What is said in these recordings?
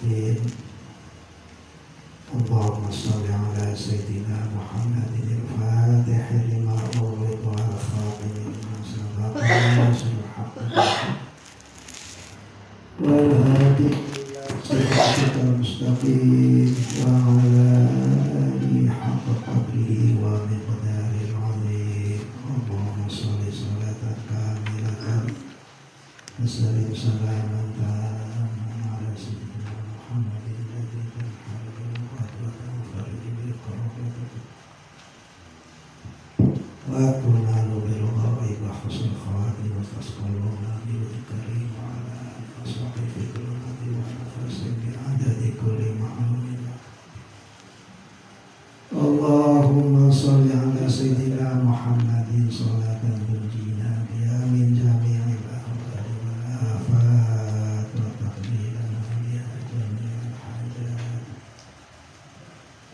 الدين اللهم صل على سيدنا محمد الفاتح لما أغلق والخاتم لما سبق ناصر الحق والهادي إلى صراطك المستقيم وعلى آله حق قدره ومقداره العظيم اللهم صل صلاة كاملة وسلم سلاما تاما على سيدنا محمد الذي تنحل بالقدوة وفرج بالكرامة وتنال بالغائب حسن الخواتم وتسقلون بالكريم وعلى آله وصحبه في كل وقت ونفس بعدد كل معلوم. اللهم صل على سيدنا محمد صلاة تنجينا بها من جميع الأهوال والآفات وتقبلنا بها جميع الحاجات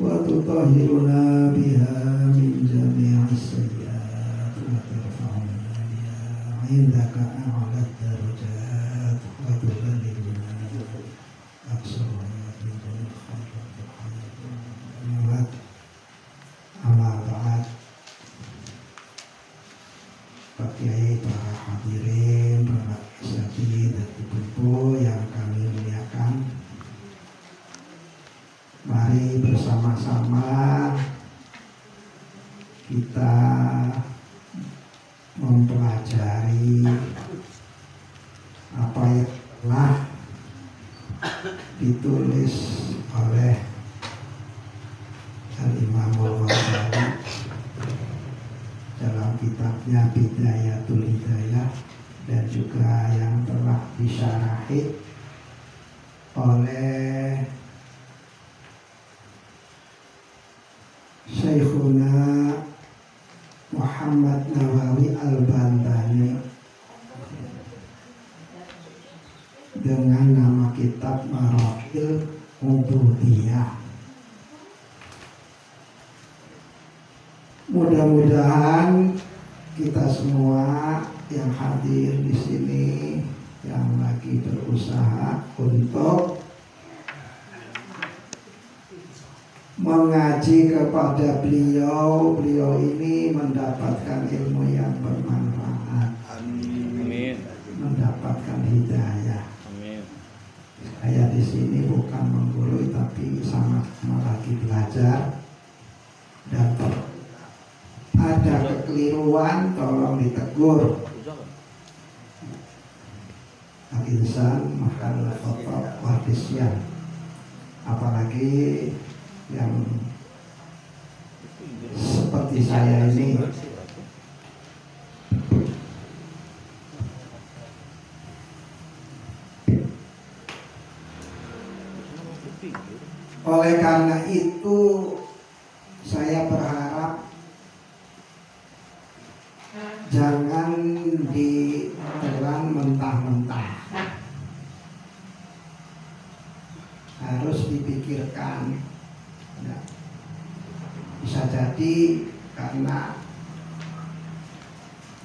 وتطهرنا بها من جميع السيئات وترفعنا بها عندك أعلى الدرجات وتبلغنا أقصى الغايات من جميع الخيرات والحياة والممات. Amal ba'ad. Pak Kiai, para hadirin, para isyafi dan ibu-ibu yang kami muliakan, mari bersama-sama kita mempelajari apa yang telah ditulis oleh Al-Imam Al-Ghazali dalam kitabnya Bidayatul Hidayah dan juga yang telah disyarahi oleh Syekhuna Muhammad Nawawi Al-Bantani dengan nama kitab Maraqil Ubudiyah. Mudah-mudahan kita semua yang hadir di sini yang lagi berusaha untuk mengaji kepada beliau ini mendapatkan ilmu yang bermanfaat. Amin. Mendapatkan hidayah. Amin. Saya di sini bukan menggurui tapi sama-sama lagi belajar dan ada kekeliruan tolong ditegur. Al-insan makhluk khata' wa nisyan. Apalagi yang seperti saya ini. Oleh karena itu saya berharap jangan ditelan mentah-mentah, harus dipikirkan. Ya. Bisa jadi karena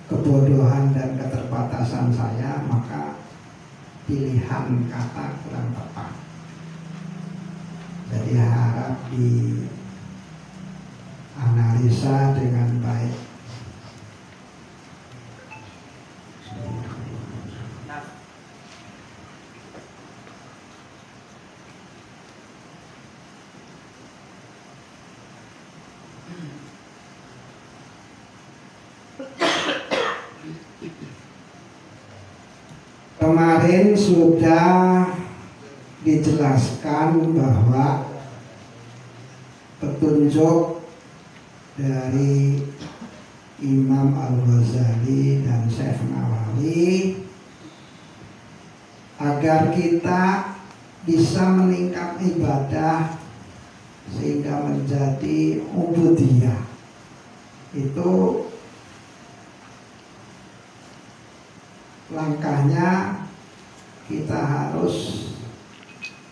kebodohan dan keterbatasan saya, maka pilihan kata kurang tepat. Jadi harap dianalisa dengan baik. Kemarin sudah dijelaskan bahwa petunjuk dari Imam Al-Ghazali dan Syekh Nawawi agar kita bisa meningkat ibadah sehingga menjadi ubudiyah itu langkahnya kita harus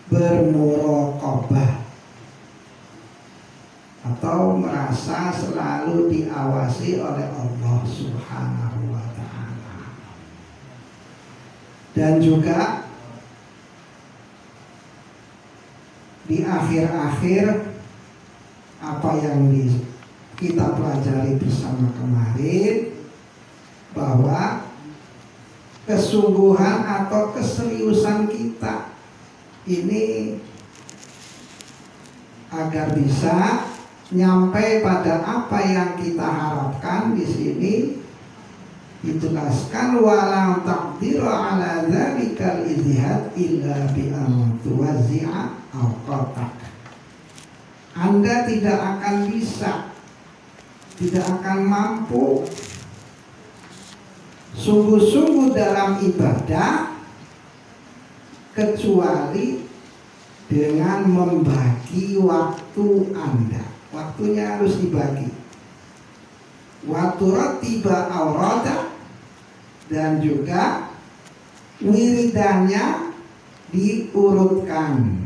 bermuraqabah atau merasa selalu diawasi oleh Allah Subhanahu wa ta'ala. Dan juga di akhir-akhir apa yang kita pelajari bersama kemarin, bahwa kesungguhan atau keseriusan kita ini agar bisa nyampe pada apa yang kita harapkan di sini dijelaskan, walau taqdiru ala dzalikal ijtihad illa bi an tuwazzi'a awqatak. Anda tidak akan bisa, tidak akan mampu sungguh-sungguh dalam ibadah kecuali dengan membagi waktu Anda. Waktunya harus dibagi. Waktu tiba aurada, dan juga wiridannya diurutkan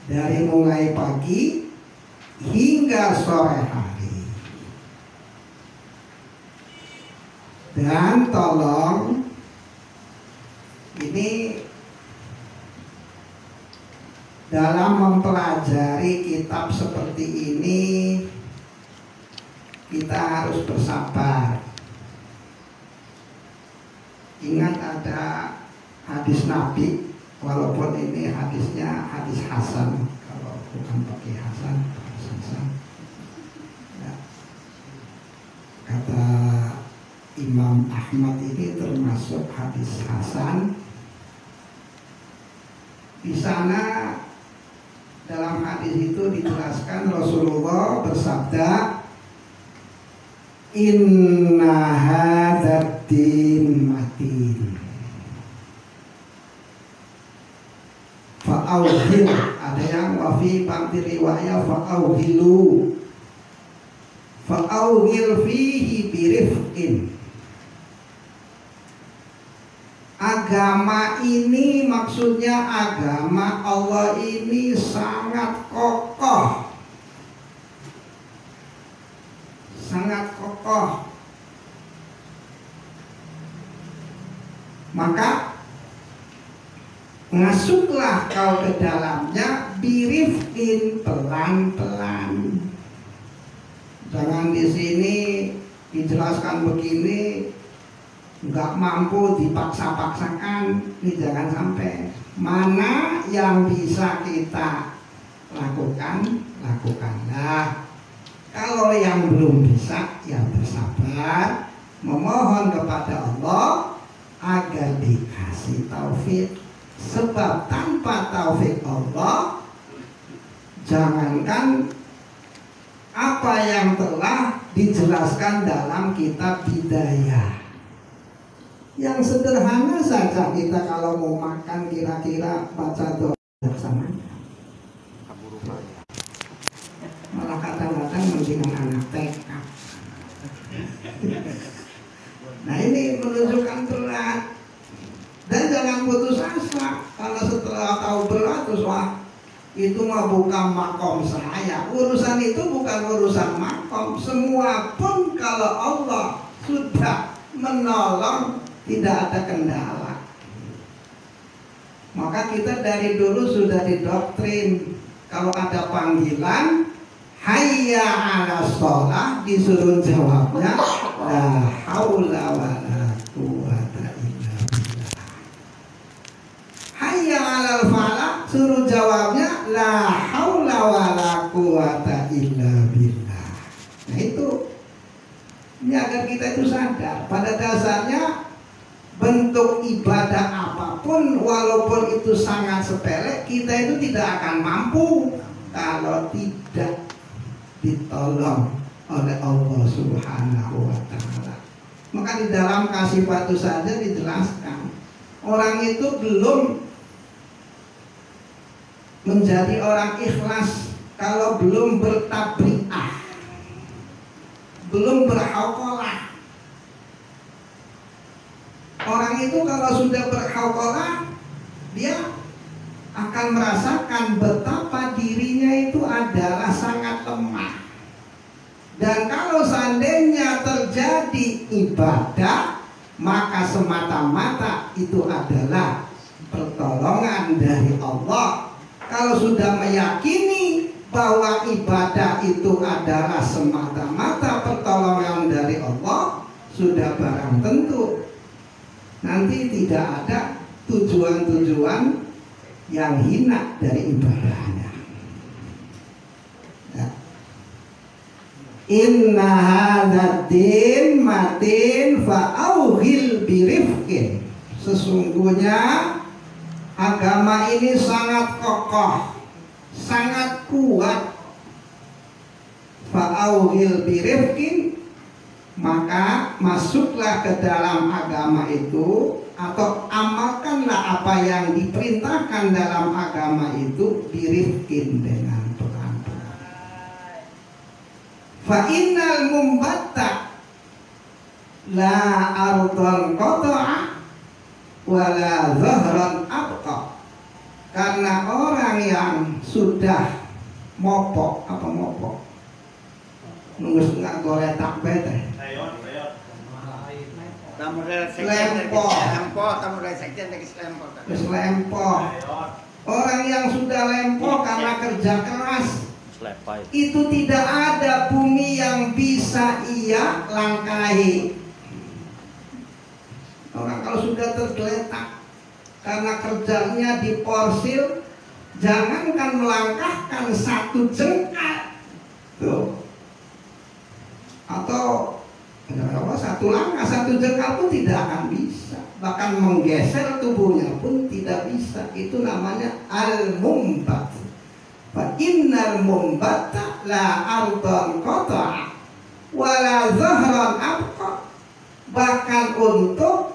dari mulai pagi hingga sore hari. Dan tolong ini dalam mempelajari kitab seperti ini kita harus bersabar. Ingat ada hadis Nabi, walaupun ini hadisnya hadis Hasan, kalau bukan pakai Hasan, Hasan. Ya. Kata Imam Ahmad ini termasuk hadis Hasan. Di sana dalam hadis itu dijelaskan Rasulullah bersabda, inna hadzal din matin fa'auhil, ada yang wafi ba'di riwayah fa'auhilu, fa'auhil fihi birifqin. Agama ini, maksudnya agama Allah ini sangat kokoh, sangat kokoh. Maka masuklah kau ke dalamnya birifqin, pelan-pelan. Jangan di sini dijelaskan begini, nggak mampu dipaksa-paksakan, ini jangan sampai. Mana yang bisa kita lakukan, lakukanlah. Kalau yang belum bisa, ya bersabar, memohon kepada Allah agar dikasih taufik. Sebab tanpa taufik Allah, jangankan apa yang telah dijelaskan dalam kitab Bidayah, yang sederhana saja kita kalau mau makan kira-kira baca doa sama, malah kadang-kadang mendingan anak TK. Nah ini menunjukkan berat. Dan jangan putus asa kalau setelah tahu berat terus wah itu mah bukan makom saya. Urusan itu bukan urusan makom. Semua pun kalau Allah sudah menolong, tidak ada kendala. Maka kita dari dulu sudah didoktrin, kalau ada panggilan hayya 'ala sholah, disuruh jawabnya la haula wala quwata illa billah. Hayya 'alal falah, suruh jawabnya la haula wala quwata illa billah. Nah itu, ini agar kita itu sadar pada dasarnya bentuk ibadah apapun, walaupun itu sangat sepele, kita itu tidak akan mampu kalau tidak ditolong oleh Allah Subhanahu wa Ta'ala. Maka di dalam Kasifatu saja dijelaskan, orang itu belum menjadi orang ikhlas kalau belum bertabri'ah, belum berhauqalah. Orang itu kalau sudah berhauqalah, dia akan merasakan betapa dirinya itu adalah sangat lemah. Dan kalau seandainya terjadi ibadah, maka semata-mata itu adalah pertolongan dari Allah kalau sudah meyakini bahwa ibadah itu adalah semata-mata pertolongan dari Allah, sudah barang tentu nanti tidak ada tujuan-tujuan yang hina dari ibadahnya. Ya. Inna hadzal din matin fa'auhil birifqin. Sesungguhnya agama ini sangat kokoh, sangat kuat. Fa'auhil birifqin, maka masuklah ke dalam agama itu atau amalkanlah apa yang diperintahkan dalam agama itu birifqin, dengan pelan-pelan. Fa innal mumbatta la ardhan qata'a wala zahran abqa. Karena orang yang sudah mopok, apa mopok? Nunggu nggak golek tak bete. Lempoh. Orang yang sudah lempoh karena kerja keras, itu tidak ada bumi yang bisa ia langkahi. Orang kalau sudah tergeletak karena kerjanya diporsir, jangankan melangkahkan satu jengkal tuh, atau satu langkah, satu jengkal pun tidak akan bisa. Bahkan menggeser tubuhnya pun tidak bisa. Itu namanya al-mumbat. Fa innal mumbata la ardhan qata'a wala zahran abqa. Bahkan untuk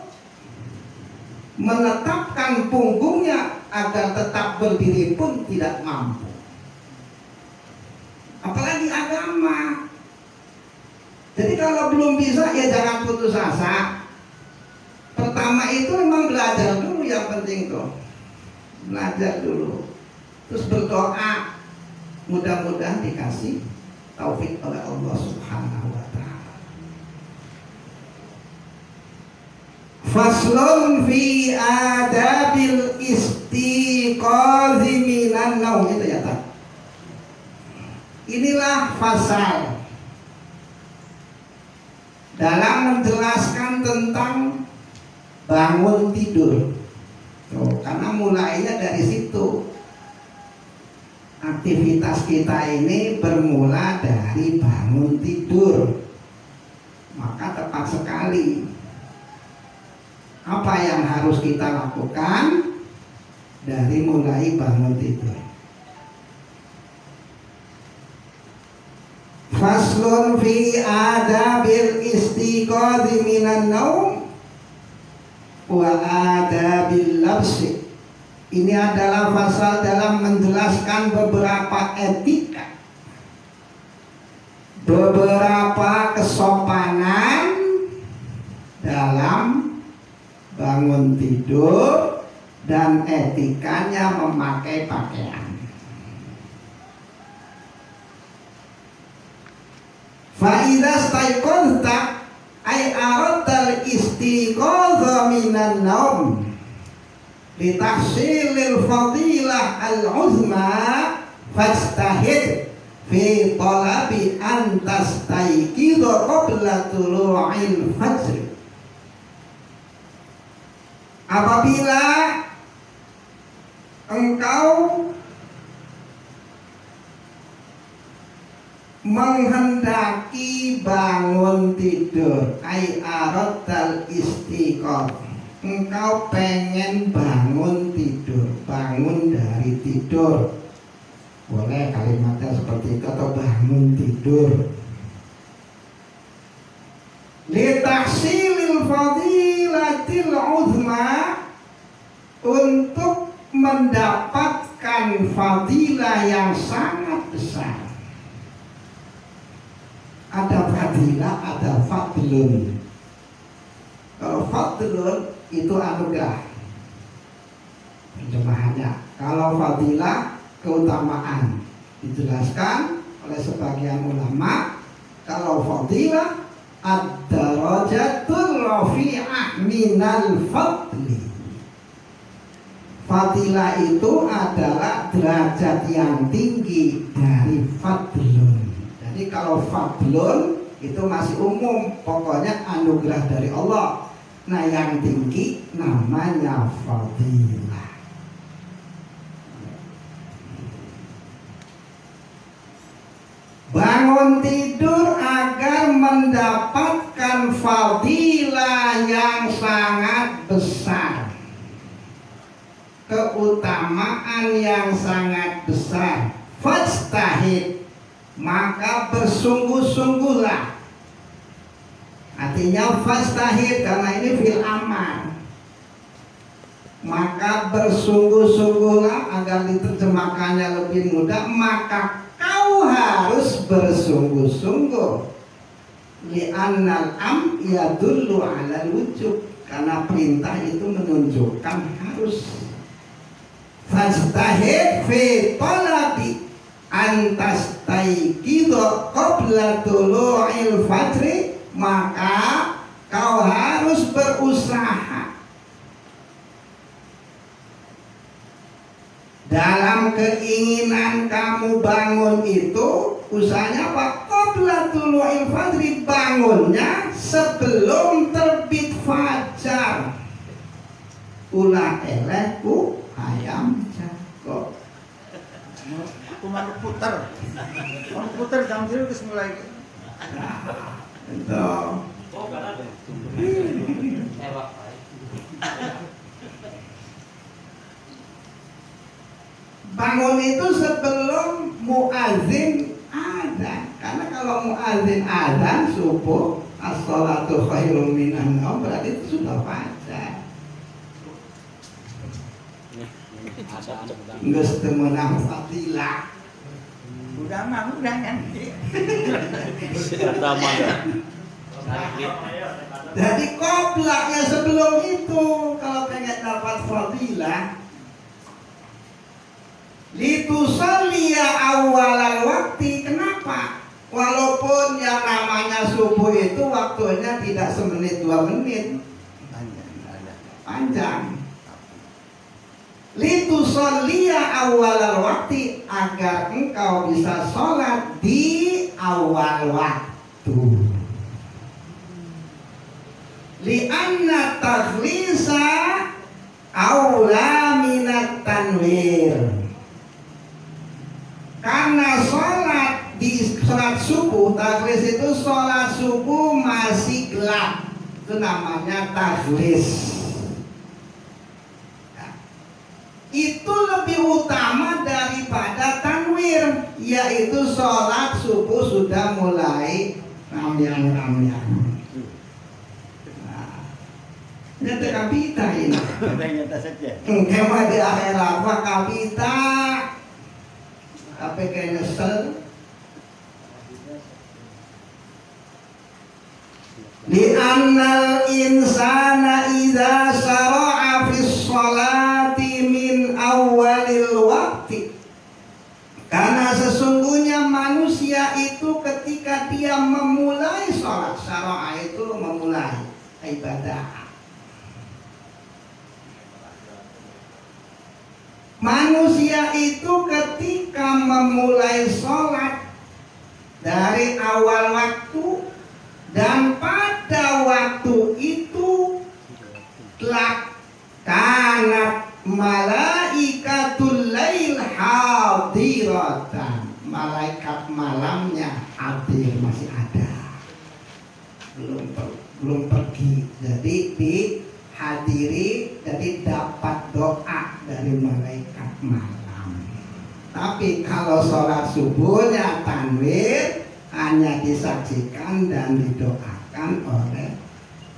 menetapkan punggungnya agar tetap berdiri pun tidak mampu. Apalagi agama. Jadi kalau belum bisa ya jangan putus asa. Pertama itu memang belajar dulu, yang penting tuh. Belajar dulu. Terus berdoa, mudah-mudahan dikasih taufik oleh Allah Subhanahu wa taala. Faslun fi adabil istiqazi minan naum, itu ya tak? Inilah fasal dalam menjelaskan tentang bangun tidur. Tuh, karena mulainya dari situ. Aktivitas kita ini bermula dari bangun tidur. Maka tepat sekali, apa yang harus kita lakukan dari mulai bangun tidur. Faslun fi adabil istiqadhi minan naum wa adabil labsi. Ini adalah pasal dalam menjelaskan beberapa etika, beberapa kesopanan dalam bangun tidur dan etikanya memakai pakaian. Fa'idha staiqadta ay aradtal istiqadha minan naum litahsilil fadilah al-uzma fastahid fi talabi an tastaiqidha qabla tulu'il fajr. Apabila engkau menghendaki bangun tidur, ai aradtal istiqamah, engkau pengen bangun tidur, bangun dari tidur, boleh kalimatnya seperti itu, atau bangun tidur. Litahsilil fadilatil uzma, untuk mendapatkan fadilah yang sangat besar. Ada fadilah, ada fadlun. Kalau fadlun itu anugerah, terjemahannya. Kalau fadilah, keutamaan, dijelaskan oleh sebagian ulama. Kalau fadilah, ad-darajatul rafi'ah minal fadli. Fadilah itu adalah derajat yang tinggi dari fadlun. Jadi kalau fadlun itu masih umum, pokoknya anugerah dari Allah. Nah yang tinggi namanya fadilah. Bangun tidur agar mendapatkan fadilah yang sangat besar, keutamaan yang sangat besar. Fastahid, maka bersungguh-sungguhlah. Artinya fastahid karena ini fil amal, maka bersungguh-sungguhlah. Agar diterjemahkannya lebih mudah, maka kau harus bersungguh-sungguh. Li'annal am yadullu 'alal wujub, karena perintah itu menunjukkan harus. Fastahid fi talabi antastaiqidha qabla tulu'il fajri, maka kau harus berusaha dalam keinginan kamu bangun itu. Usahanya apa? Qabla tulu'il fajri, bangunnya sebelum terbit fajar. Ulah elehku ayam jago. Kuman puter. Orang puter jam dulu terus mulai. Itu. Bangun itu sebelum muazin adzan. Karena kalau muazin adzan subuh, as-shalatu khairum minan naum, berarti itu sudah fajar. Geus teu meunang fadilah. Udah mah udah nanti. Jadi koplaknya sebelum itu kalau pengen dapat fadilah, litusalliya awalal waktu. Kenapa? Walaupun yang namanya subuh itu waktunya tidak semenit 2 menit, panjang. Litusalliya awalal waktu, agar engkau bisa sholat di awal waktu. Li'anna takhlisa aula minat tanwir. Karena sholat di sholat subuh, takhlis itu sholat subuh masih gelap, itu namanya takhlis. Itu lebih utama daripada tanwir, yaitu sholat subuh sudah mulai ramyang-ramyang. Nyata kapita ini. Nyata saja. Kemah di akhirat mah kapita. Apa kayak nyesel? Li'annal insana idza syara'a fis sholati min awalil waqti. Karena sesungguhnya manusia itu ketika dia memulai sholat, syara'a itu memulai ibadah. Manusia itu ketika memulai sholat dari awal waktu, dan pada waktu itu kanat malaikatul lail hadiratan, malaikat malamnya hadir, masih ada, belum pergi. Jadi dihadiri, jadi dapat doa dari malaikat malam. Tapi kalau sholat subuhnya tanwir, hanya disaksikan dan didoakan oleh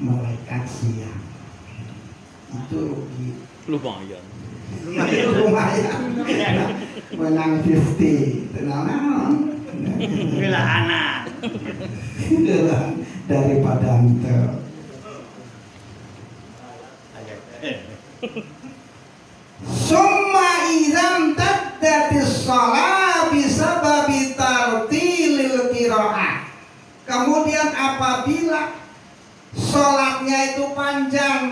malaikat siang. Itu rugi. Lumayan. Menang 50. Tenang. Bila anak. Daripada ente. Summa idzam taddatis shalah bisababi tartilil qiraah. Kemudian apabila sholatnya itu panjang,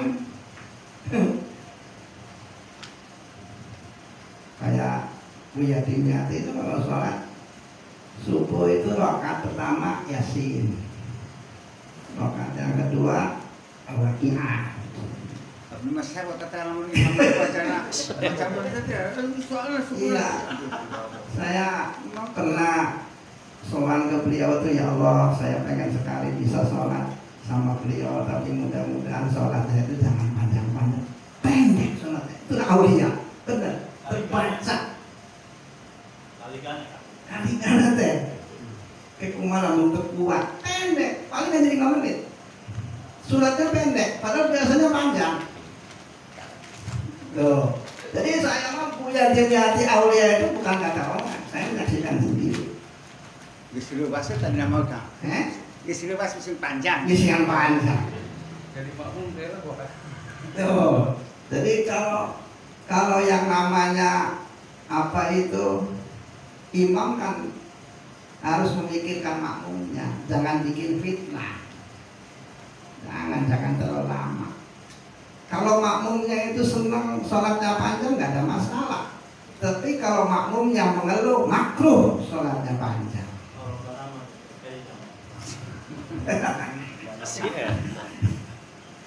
Kayak Buya Dimyati itu kalau sholat subuh itu rakaat pertama Yasin, rakaat yang kedua Al-Waqiah. Tapi Mas saya kata lamun imam bacana macam itu kan soalnya subuh. Iya. Saya pernah sowan ke beliau tuh, ya Allah, saya pengen sekali bisa sholat sama beliau, tapi mudah-mudahan sholatnya itu jangan panjang-panjang, pendek sholatnya. Itu aulia, benar, terbaca. Kali-kali teh, kekumaran untuk kuat, pendek, paling hanya 5 menit. Suratnya pendek, padahal biasanya panjang. Tuh. Jadi saya mah punya Dimyati aulia itu bukan kata orang, saya menyaksikan sendiri. Disuruh bahasa tadi nama kau. Disuruh bahasa mesin panjang. Isian panjang. Jadi makmum daerah kok. Tuh. Jadi kalau yang namanya apa itu imam kan harus memikirkan makmumnya, jangan bikin fitnah. Jangan terlalu lama. Kalau makmumnya itu senang sholatnya panjang nggak ada masalah. Tapi kalau makmumnya mengeluh, makruh sholatnya panjang.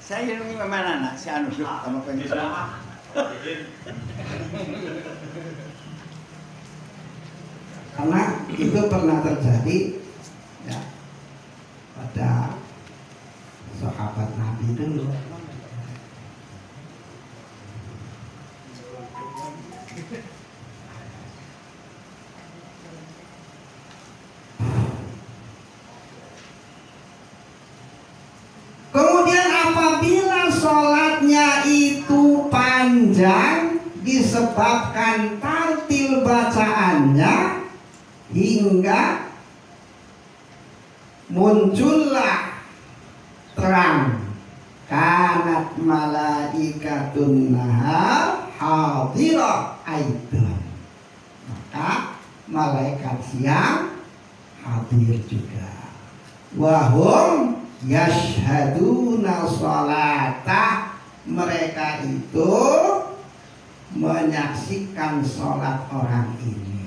Saya ini mana nak si anu duk sama pengen. Karena itu pernah terjadi ya, pada sahabat Nabi dulu. Kemudian apabila sholatnya itu panjang disebabkan tartil bacaannya hingga muncullah terang, kanat malaikatun nahar hadirah aidan, maka malaikat siang hadir juga. Wahum yashhaduna sholata, mereka itu menyaksikan sholat orang ini.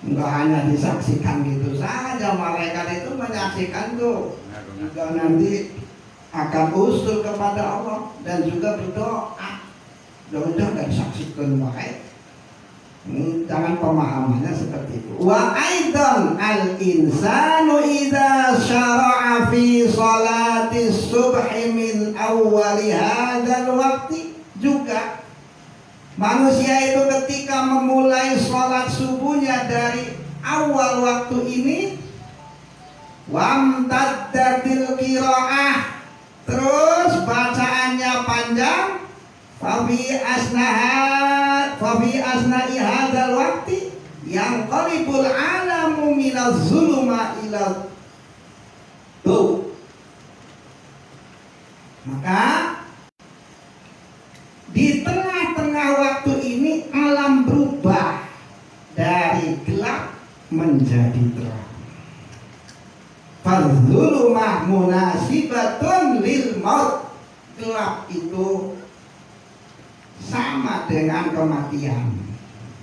Enggak hanya disaksikan gitu saja, malaikat itu menyaksikan tuh juga nanti akan usul kepada Allah dan juga berdoa. Mudah-mudahan nggak disaksikan baik. Jangan pemahamannya seperti itu. Wa aidan al insanu idza syara'a fi salati subhi min awwali hadzal waqti, juga manusia itu ketika memulai sholat subuhnya dari awal waktu ini, wamtaddatil qiraah, terus bacaannya panjang, Fabi asna'i hadzal waqti yang qalibul alamu minaz zuluma ila tuh. Maka di tengah-tengah waktu ini alam berubah dari gelap menjadi terang. Fadzulumah munasibatun lil maut, gelap itu sama dengan kematian,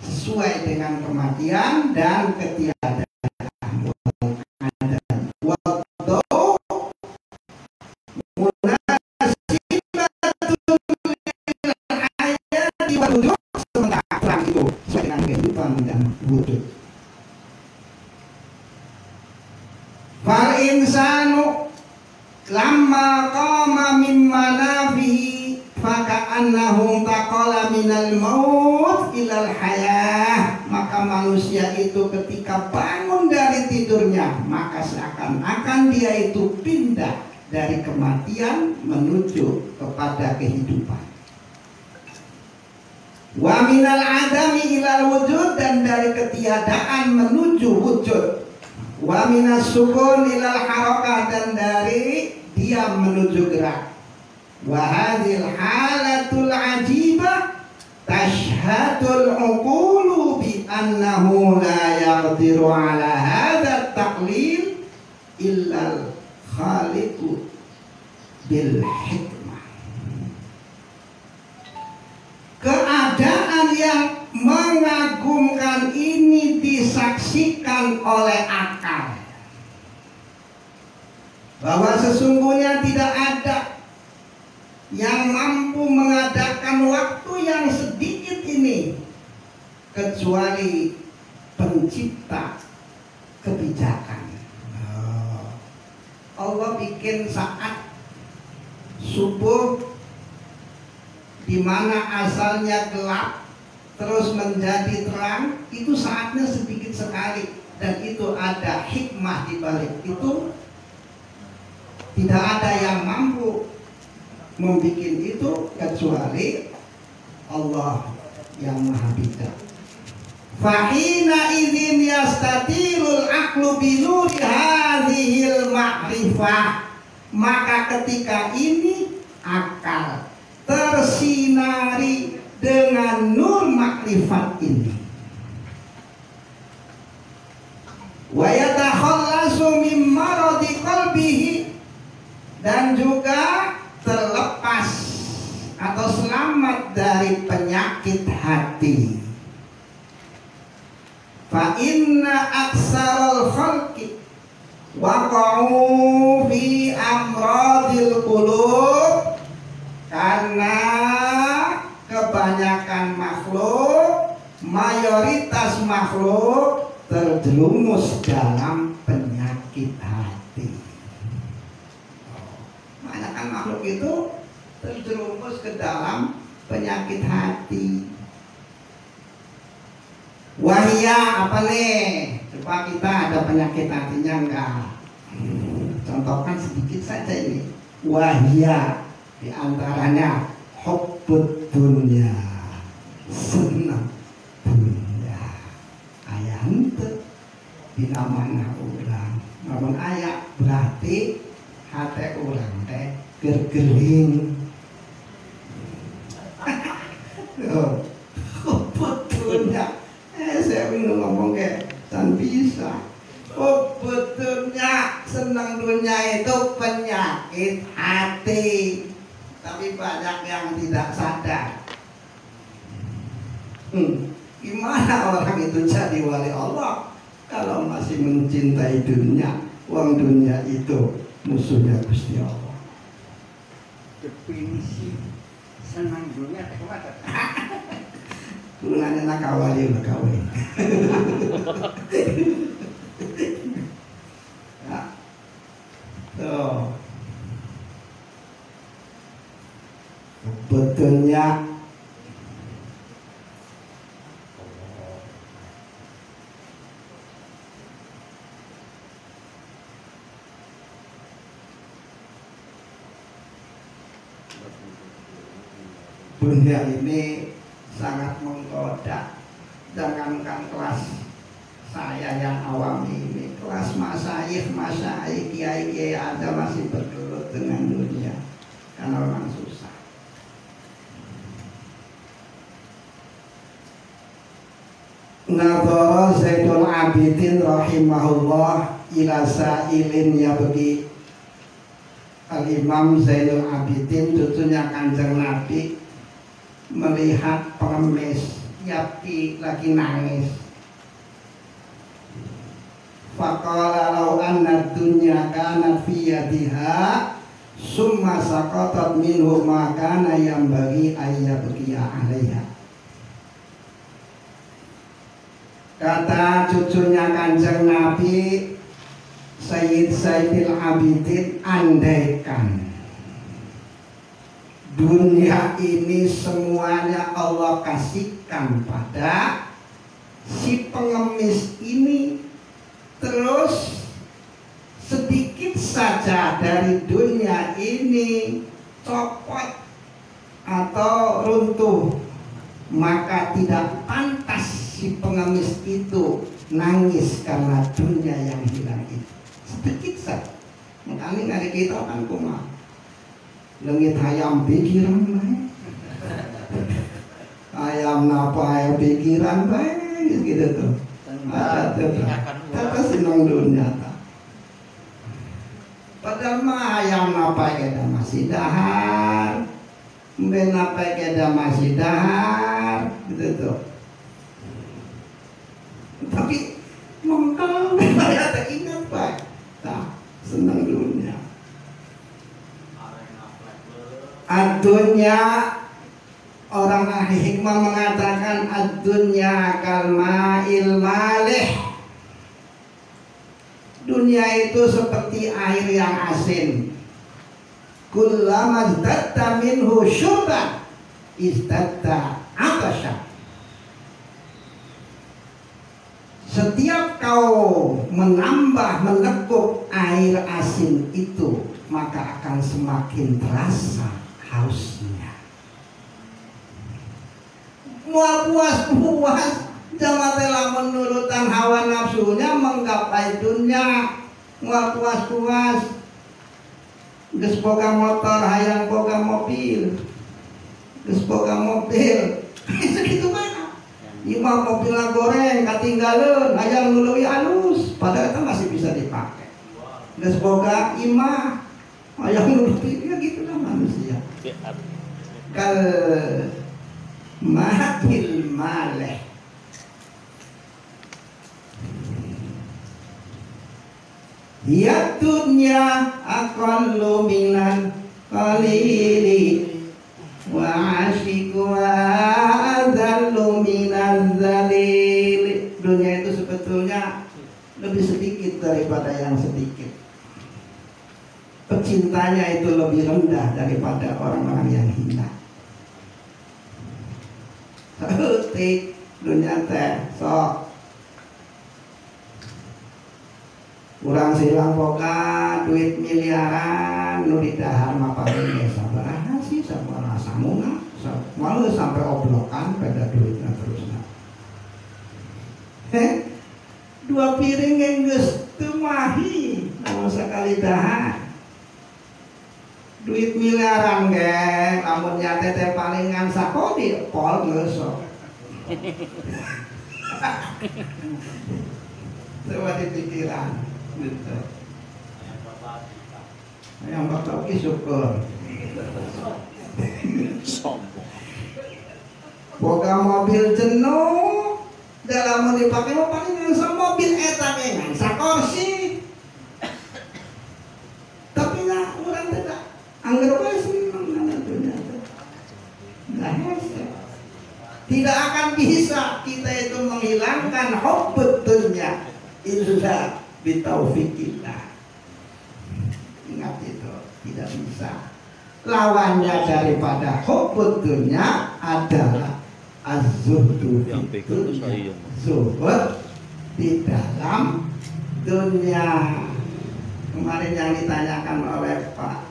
sesuai dengan kematian dan ketiadaan. Sementara terang itu sesuai dengan kehidupan dan wujud. Fal insanu lamma qama min manafihi faka'annahu taqala minal maut ilal hayah, maka manusia itu ketika bangun dari tidurnya maka seakan-akan dia itu pindah dari kematian menuju kepada kehidupan. Wa minal adami ilal wujud, dan dari ketiadaan menuju wujud. Wa minas sukun ilal harakah, dan dari diam menuju gerak. Wa hadhil halatul ajibah tashhadul uqulu bi annahu la yaqdiru ala hadha taqlil illa al khaliqu bil hikmah. Keadaan yang mengagumkan ini disaksikan oleh akal, bahwa sesungguhnya tidak ada yang mampu mengadakan waktu yang sedikit ini kecuali pencipta kebijakan. Allah bikin saat subuh di mana asalnya gelap terus menjadi terang, itu saatnya sedikit sekali, dan itu ada hikmah di balik itu. Tidak ada yang mampu membuat itu kecuali Allah yang Maha Bijak. Fahina idzin yastatirul aqlu binuri hadhil ma'rifah, maka ketika ini akal tersinari dengan nur makrifat ini. Wa yatakhallasu min maradi qalbihi, dan juga terlepas atau selamat dari penyakit hati. Fa inna aksarul khalqi waqa'u fi amradil qulub, karena kebanyakan makhluk, mayoritas makhluk terjerumus dalam penyakit hati. Kebanyakan makhluk itu terjerumus ke dalam penyakit hati. Wahya apa nih? Coba kita ada penyakit hatinya enggak? Contohkan sedikit saja ini. Wahya di antaranya hubbud dunya, senang dunya. Ayah ente bila mana ulang, namun ayah berarti hati ulang teh gergering. Hubbud dunya, saya ingin ngomong kayak tan bisa. Hubbud dunya, senang dunia itu penyakit hati. Tapi banyak yang tidak sadar. Gimana orang itu jadi wali Allah kalau masih mencintai dunia? Uang dunia itu musuhnya Gusti Allah. Definisi senang dunia kemana? Tulungannya nak kawali udah kawin. Nah, tuh. Betulnya dunia ini sangat menggoda. Jangankan kelas saya yang awam ini, kelas masyayikh, kiai-kiai aja masih bergelut dengan dunia karena memang susah. Nadhara Zainul Abidin rahimahullah ila sa'ilin yabgi. Al-Imam Zainul Abidin, cucunya Kanjeng Nabi, melihat pengemis yabki lagi nangis. Faqala law anna dunya kanat fi yadiha summa saqatat minhu ma kana yambagi ayyabqiya 'alaiha. Kata cucunya Kanjeng Nabi Sayyid Zainul Abidin, andaikan dunia ini semuanya Allah kasihkan pada si pengemis ini, terus sedikit saja dari dunia ini copot atau runtuh, maka tidak pantas si pengemis itu nangis karena dunia yang hilang itu. Sedikit saja. Makanya ngari kita kan kumah lengit hayam pikiran baik, ayam napa ayam pikiran baik gitu tuh. Ada tuh. Kita senang dunia. Padahal mah ayam napa kita masih dahar, ben napa kita masih dahar gitu tuh. Ad-dunya, orang ahli hikmah mengatakan ad-dunya kalma'il malih. Dunia itu seperti air yang asin. Kullama izdadta minhu syurban izdadta atasya. Setiap kau menambah menekuk air asin itu, maka akan semakin terasa hausnya. Mual puas jamatela menurutan hawa nafsunya menggapai dunia. Mual puas geus boga motor hayang boga mobil, geus boga mobil segitu mana. Imah mobilnya goreng katinggalan hayang nuluwi alus, padahal itu masih bisa dipakai. Geus boga imah hayang nuluwi, ya gitulah manusia. Kal mahil maleh. Ya dunya aqallu minan qalili wa ashiqwa adzallu minan dzalil. Dunia itu sebetulnya lebih sedikit daripada yang sedikit. Pecintanya itu lebih rendah daripada orang-orang yang hina. Saeutik dunia teh sok urang silang boga duit miliaran nu didahar mah paling ge sabaraha sih, sabaraha samuna, malu sampai oblokan pada duitnya terusna. Dua piring yang geus teu mahi namun sakali dahar. Duit miliaran ge lamun nyate teh palingan sakodi pol geus sok. Coba dipikiran gitu. Yang bakal syukur. Boga mobil jenuh, dalam mau dipakai mau paling ngan mobil eta ge ngan sakursi. Tapi nya urang teh angger bae seneng ngan dunya teh. Nah, tidak akan bisa kita itu menghilangkan hubbud dunya illa bitaufiqillah. Ingat itu, tidak bisa. Lawannya daripada hubbud dunya adalah az-zuhdu fi dunya. Zuhud di dalam dunia. Kemarin yang ditanyakan oleh Pak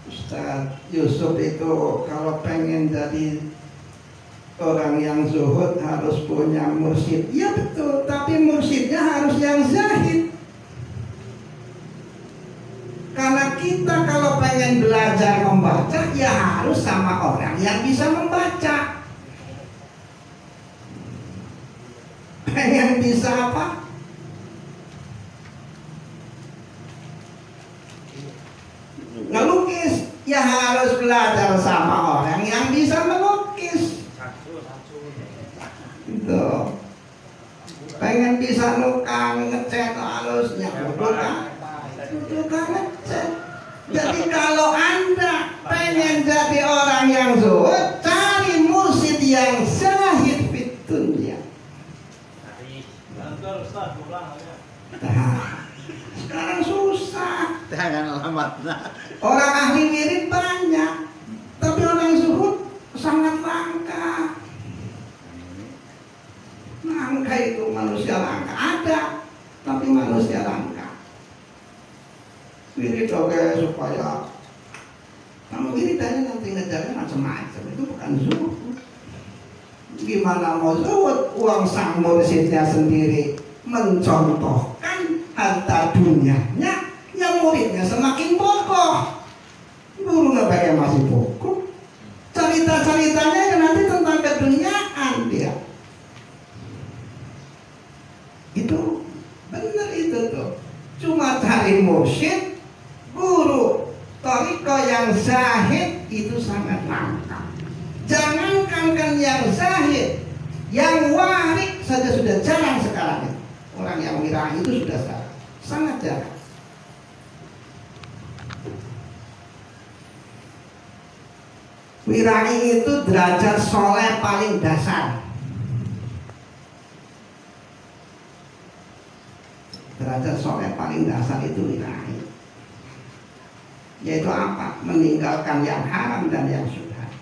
Ustaz Yusuf itu, kalau pengen jadi orang yang zuhud harus punya mursyid. Ya betul, tapi mursyidnya harus yang zahid. Karena kita kalau pengen belajar membaca, ya harus sama orang yang bisa membaca. Pengen bisa apa? Ngelukis, ya harus belajar sama orang yang bisa melukis. Gitu. Pengen bisa nukang ngecat halusnya, nukang ngecat. Jadi kalau Anda pengen jadi orang yang zuhud, cari mursyid yang zahid fit dunya. Nah, sekarang susah. Jangan alamatnya. Orang ahli wirid banyak, tapi orang zuhud sangat langka. Langka itu manusia langka ada, tapi manusia langka. Wirid oke supaya kamu wiridannya nanti ngejarnya macam-macam, itu bukan zuhud. Gimana mau zuhud? Uang sang mursyidnya sendiri mencontohkan harta dunianya, yang muridnya semakin bokoh. Gurunya pakai masih bokoh. Cerita-ceritanya yang nanti tentang keduniaan dia. Itu benar itu tuh. Cuma cari mursyid, guru, thariqah yang zahid itu sangat langka. Jangankan kan yang zahid, yang warik saja sudah jarang sekarang. Orang yang wirah itu sudah sangat jarang. Wirai itu derajat soleh paling dasar. Derajat soleh paling dasar itu wirai. Yaitu apa? Meninggalkan yang haram dan yang syubhat.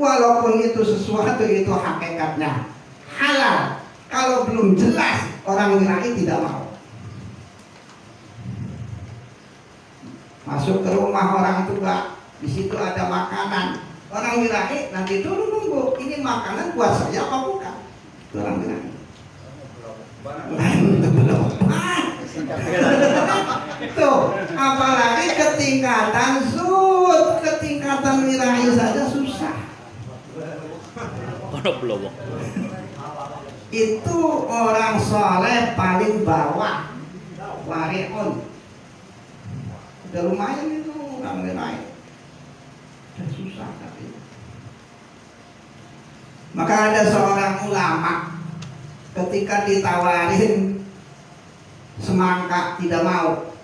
Walaupun itu sesuatu itu hakikatnya halal, kalau belum jelas orang wirai tidak mau. Masuk ke rumah orang tua, di situ ada makanan. Orang wirai nanti dulu nunggu, ini makanan buat saya apa bukan? Itu orang wirai. Tuh, apalagi ketingkatan zuhud, ketingkatan wirai saja susah. Itu orang soleh paling bawah, wari'un. Udah lumayan itu orang wirai. Udah susah tapi. Maka ada seorang ulama ketika ditawarin semangka tidak mau.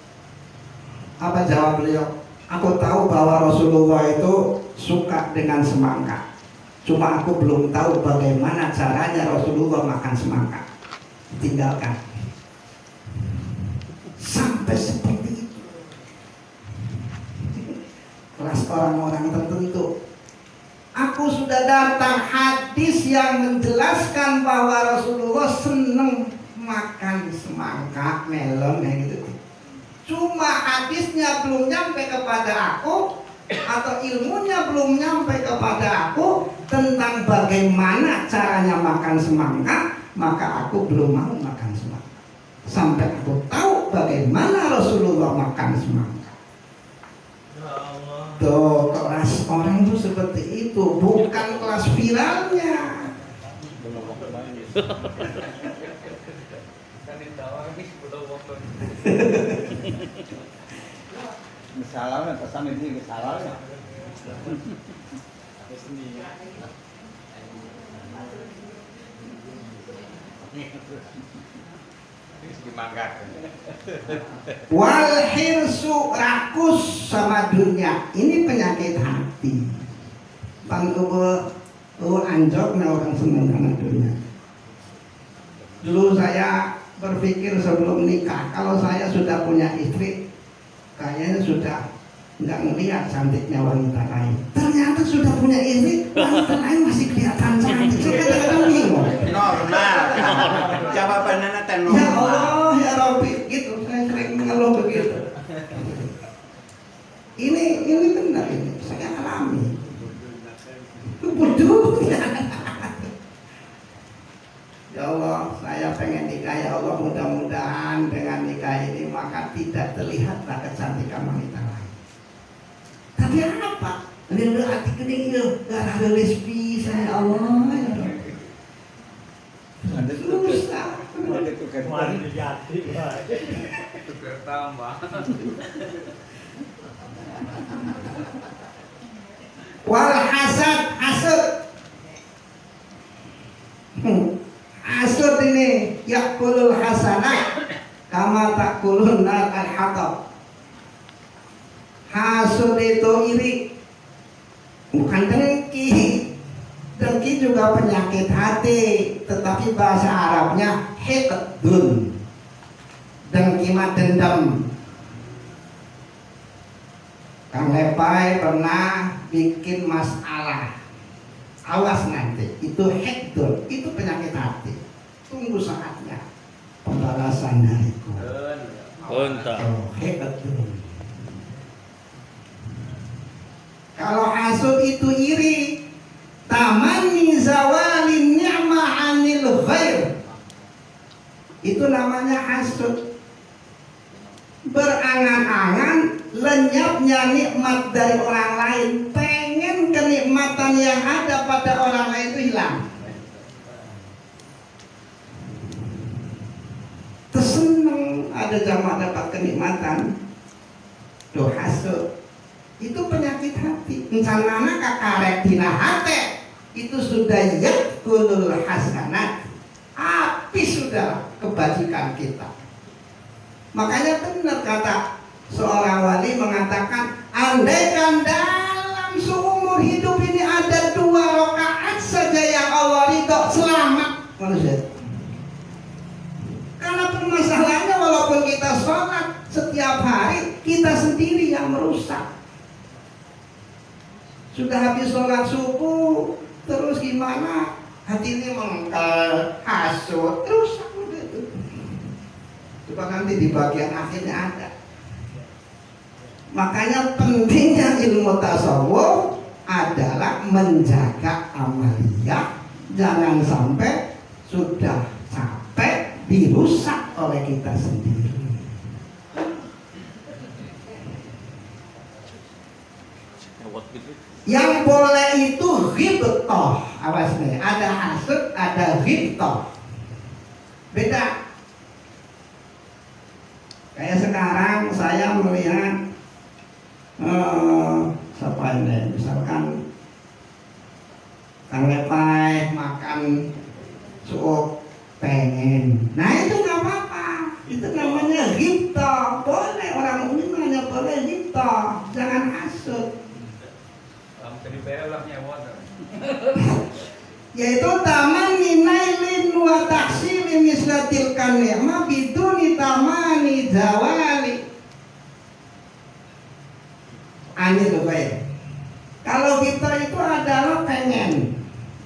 Apa jawab beliau? Aku tahu bahwa Rasulullah itu suka dengan semangka. Cuma aku belum tahu bagaimana caranya Rasulullah makan semangka. Tinggalkan. Sampai seperti itu. Kelas orang-orang tertentu. Aku sudah datang hadis yang menjelaskan bahwa Rasulullah senang makan semangka, melon, kayak gitu. Cuma hadisnya belum nyampe kepada aku, atau ilmunya belum nyampe kepada aku tentang bagaimana caranya makan semangka, maka aku belum mau makan semangka. Sampai aku tahu bagaimana Rasulullah makan semangka. Tuh, kelas orang itu seperti itu, bukan kelas viralnya. Misalnya pesan ini misalnya. Wal hirsu, rakus sama dunia. Ini penyakit hati. Bang anjok nah orang senang sama dunia. Dulu saya berpikir sebelum nikah, kalau saya sudah punya istri, kayaknya sudah nggak ngelihat cantiknya wanita lain. Ternyata sudah punya istri, wanita lain masih kelihatan cantik. Saya kadang-kadang bingung. Normal. Jawabannya nanti normal. Ya Allah, ya Rabbi, gitu. Saya sering mengeluh begitu. Ini benar ini. Saya alami. Bodoh. Ya Allah, saya pengen nikah, ya Allah, mudah-mudahan dengan nikah ini maka tidak terlihatlah kecantikan wanita lain. Tapi apa? Ini hati gede itu, gak ada lesbi saya, Allah. Susah. Mari dijati, Tukar tambah. Wal hasad, hasud. Hasud ini yakulul hasanah kama takulun nar al-hatab. Hasud itu iri, bukan dengki. Dengki juga penyakit hati, tetapi bahasa Arabnya hiqdun. Dengki mah dendam. Kang Lepai pernah bikin masalah. Awas nanti, itu hiqdun, itu penyakit hati. Tunggu saatnya pembalasan dariku. Hiqdun. Kalau hasud itu iri, tamanni zawalin ni'mah anil ghair. Itu namanya hasud. Berangan-angan lenyapnya nikmat dari orang lain, pengen kenikmatan yang ada pada orang lain itu hilang. Terseneng ada jamaah dapat kenikmatan, doh hasud. Itu penyakit hati. Encanana kakarek dina hati itu sudah yakulul hasanat, habis sudah kebajikan kita. Makanya benar kata seorang wali mengatakan, andaikan dalam seumur hidup ini Sudah habis sholat subuh, terus gimana? Hati ini mengkel, hasut, terus udah itu. Coba nanti di bagian akhirnya ada. Makanya pentingnya ilmu tasawuf adalah menjaga amaliyah, jangan sampai sudah capek dirusak oleh kita sendiri. Yang boleh itu ghibtah, awas nih, ada hasud, ada ghibtah, beda. Kayak sekarang saya melihat siapa ini, misalkan Kang Lepai makan sup pengen, nah itu nggak apa-apa, itu namanya ghibtah, boleh, orang mukmin hanya boleh ghibtah, jangan hasud. Yaitu tamanni nailin wa tahsili mislatil kan ni'mah biduni tamani zawali. Aneh loh baik. Kalau kita itu adalah pengen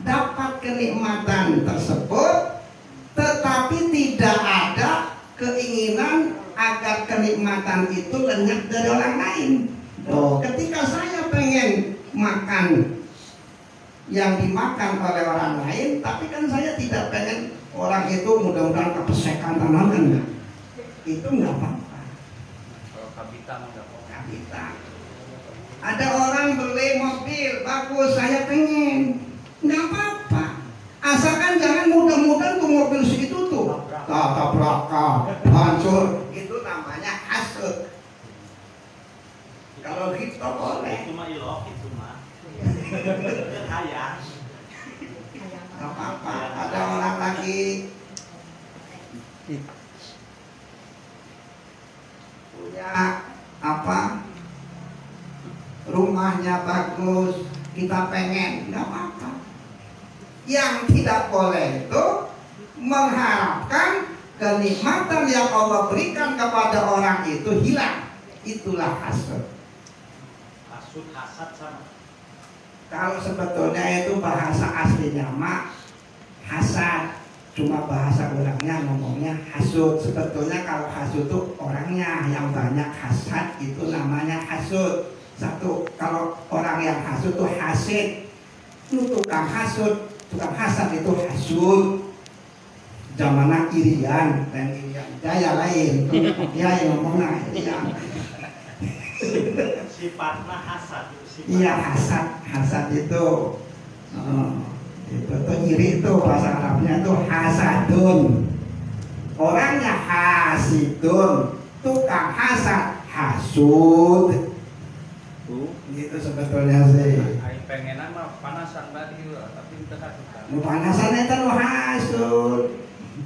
dapat kenikmatan tersebut, tetapi tidak ada keinginan agar kenikmatan itu lenyap dari orang lain. Ketika saya pengen makan yang dimakan oleh orang lain, tapi kan saya tidak pengen orang itu mudah-mudahan kepesekan tanaman, itu nggak apa-apa. Kalau kabita nggak apa-apa. Kabita. Ada orang beli mobil bagus, saya pengen, nggak apa-apa. Asalkan jangan mudah-mudahan tuh mobil segitu tuh tabrakan, hancur, itu namanya hasud. Kalau kita boleh. Cuma ilok itu mah. Hayang. Gak apa-apa. Ada orang lagi punya apa? Rumahnya bagus, kita pengen, gak apa-apa. Yang tidak boleh itu mengharapkan kenikmatan yang Allah berikan kepada orang itu hilang. Itulah hasud. Hasad sama. Kalau sebetulnya itu bahasa aslinya mak hasad, cuma bahasa orangnya ngomongnya hasud. Sebetulnya kalau hasud itu orangnya yang banyak hasad, itu namanya hasud. Satu, kalau orang yang hasud itu hasid, itu tukang hasud, tukang hasad itu hasud. Zamannya irian dan irian jaya lain, dia yang ngomongnya irian. Sifatnya hasad. Iya, hasad itu tuh iri itu bahasa Arabnya itu hasadun. Orangnya hasidun, tukang hasad hasud. Gitu sebetulnya sih. Aing pengenan mah panasan tadi tapi teu hasud. Panasan itu lo hasud.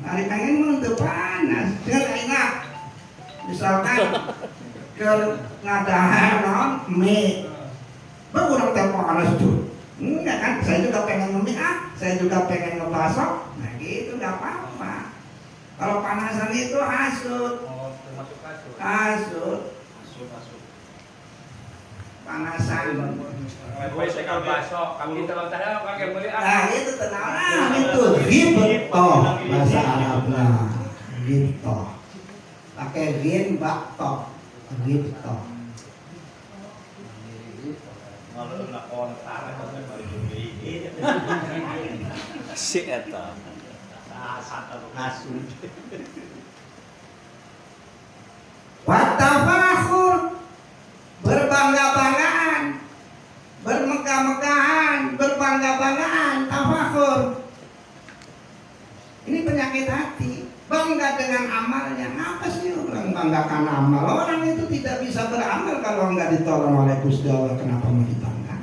Ari pengen mah teu panas. Jeung ayeuna misalkan ke ngadahan non mie. Berkurang tempo panas tuh. Enggak kan, saya juga pengen mie, saya juga pengen ngebasok. Nah gitu nggak apa-apa. Kalau panasan itu hasud. Oh, termasuk hasud. Hasud. Panasan. Lepai sekal baso, kami telah tahu pakai beli Nah itu tenang, itu ghibtah bahasa Arabnya. Ghibtah. Pakai ghin baktoh. Ghibtah. Kalau nak kontar atau balik beli. Si eta. Hasad atau hasud. Watafakhur, berbangga-banggaan, bermegah-megahan, berbangga-banggaan, tafakhur. Ini penyakit hati, bangga dengan amalnya. Apa sih orang banggakan amal? Orang itu tidak bisa beramal kalau nggak ditolong oleh Gusti Allah. Kenapa mau dibanggakan?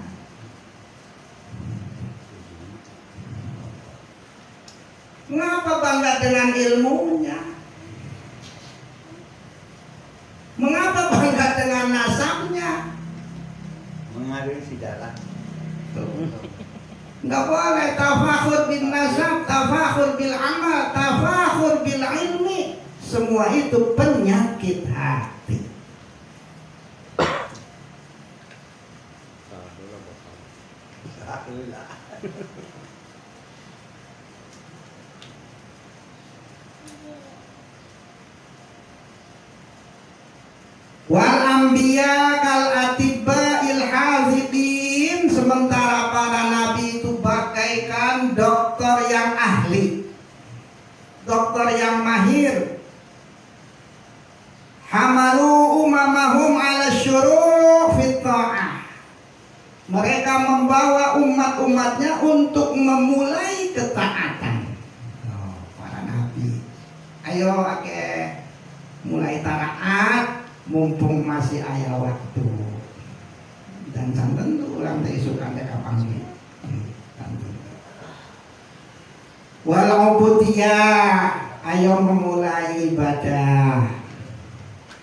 Mengapa bangga dengan ilmunya? Mengapa bangga dengan nasabnya? Mengalir si jalan. Nggak boleh tafakhur bin nasab, tafakhur bil amal, tafakhur bil ilmi. Semua itu penyakit hati. anbiya kal atibba'il haziqin, sementara para nabi itu bagaikan dokter yang ahli, dokter yang mahir. Hamalu umamahum ala syuru' fit ta'ah, mereka membawa umat-umatnya untuk memulai ketaatan. Para nabi, ayo mulai taat mumpung masih aya waktu. Dan santen tuh ulang teh isukan teh kapan sih? Walau ubudiyah, ayo memulai ibadah.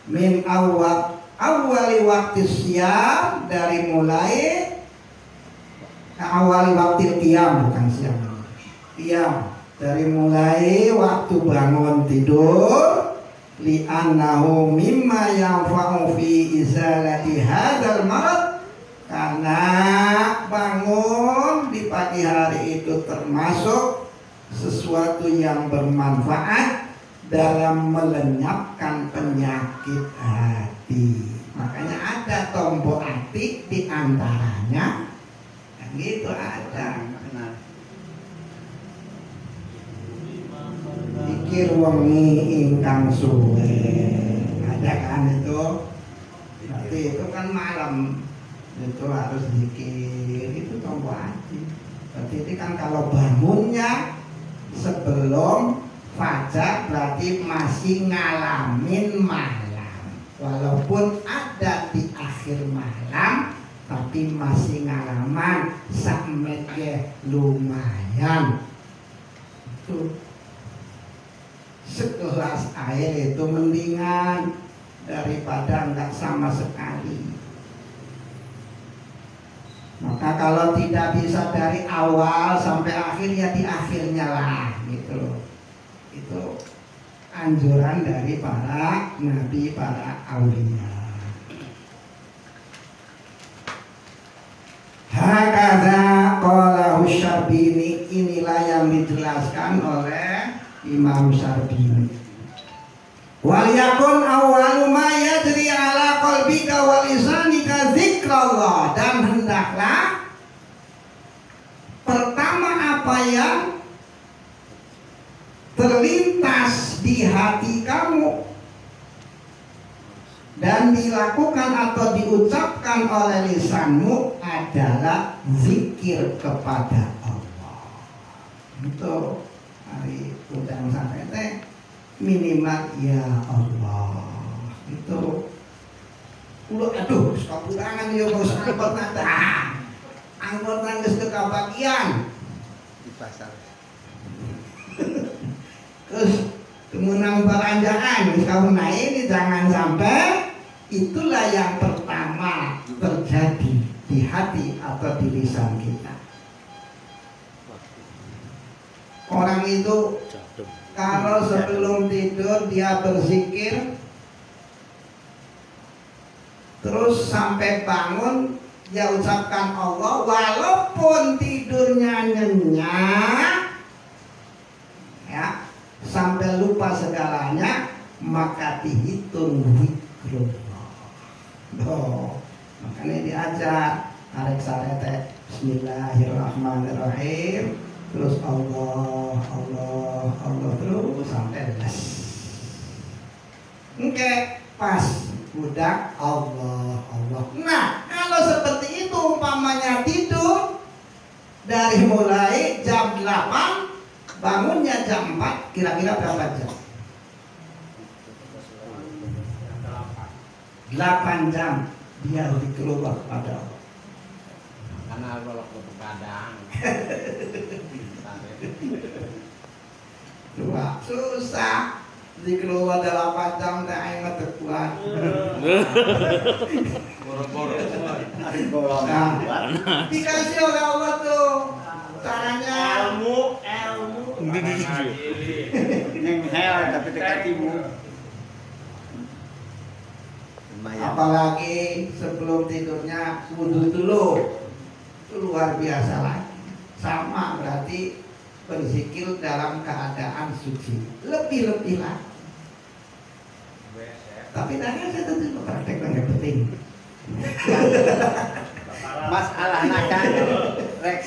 Min awali waktu siam, dari mulai awali waktu qiyam, bukan siam, qiyam, dari mulai waktu bangun tidur. Li'annahu mimma yanfa'u fi izalati hadzal marad, karena bangun di pagi hari itu termasuk sesuatu yang bermanfaat dalam melenyapkan penyakit hati. Makanya ada tombol hati di antaranya, yang gitu ada. Pikir wengi ingkang suwe, ada kan itu? Berarti itu kan malam, itu harus zikir, itu tombol hati. Berarti itu kan kalau bangunnya sebelum fajar berarti masih ngalamin malam, walaupun ada di akhir malam tapi masih ngalaman sampai lumayan. Itu segelas air itu mendingan daripada enggak sama sekali. Maka kalau tidak bisa dari awal sampai akhir, ya di akhirnya lah gitu loh. Itu anjuran dari para nabi, para aulia. Hakadha qala Syarbini, inilah yang dijelaskan oleh Imam Syarbini. Wal yakun awwalu ma yajri ala qalbika wa lisanika zikrullah, dan hendaklah pertama apa yang terlintas di hati kamu dan dilakukan atau diucapkan oleh lisanmu adalah zikir kepada Allah. Itu hari udang sampai teh minimal ya Allah. Itu aduh kapurangan yo bos angkot nata. Angkot nangis ke kabagian di pasar. Terus kemenang beranjaan, kamu naik, jangan sampai itulah yang pertama terjadi di hati atau di lisan kita. Orang itu kalau sebelum tidur dia berzikir, terus sampai bangun dia ucapkan Allah, walaupun tidurnya nyenyak, ya, sampai lupa segalanya, maka dihitung zikrullah. Makanya diajar arek sarete Bismillahirrahmanirrahim, terus Allah terus sampai les. Oke, pas udah Allah. Nah, kalau seperti itu umpamanya tidur dari mulai jam 8 bangunnya jam 4, kira-kira berapa jam? 8 jam dia dikeluar pada Allah. Karena Allah ke kadang. Susah dikeluar 8 jam teh aing mah teu kuat. Boro-boro. Nah, dikasih oleh Allah tuh caranya ilmu Neng hel tapi tekatimu. apalagi sebelum tidurnya wudhu dulu, itu luar biasa lagi. Sama berarti berzikir dalam keadaan suci, lebih lagi. Tapi tanya saya tentu praktek nggak penting penting. Masalah kan rek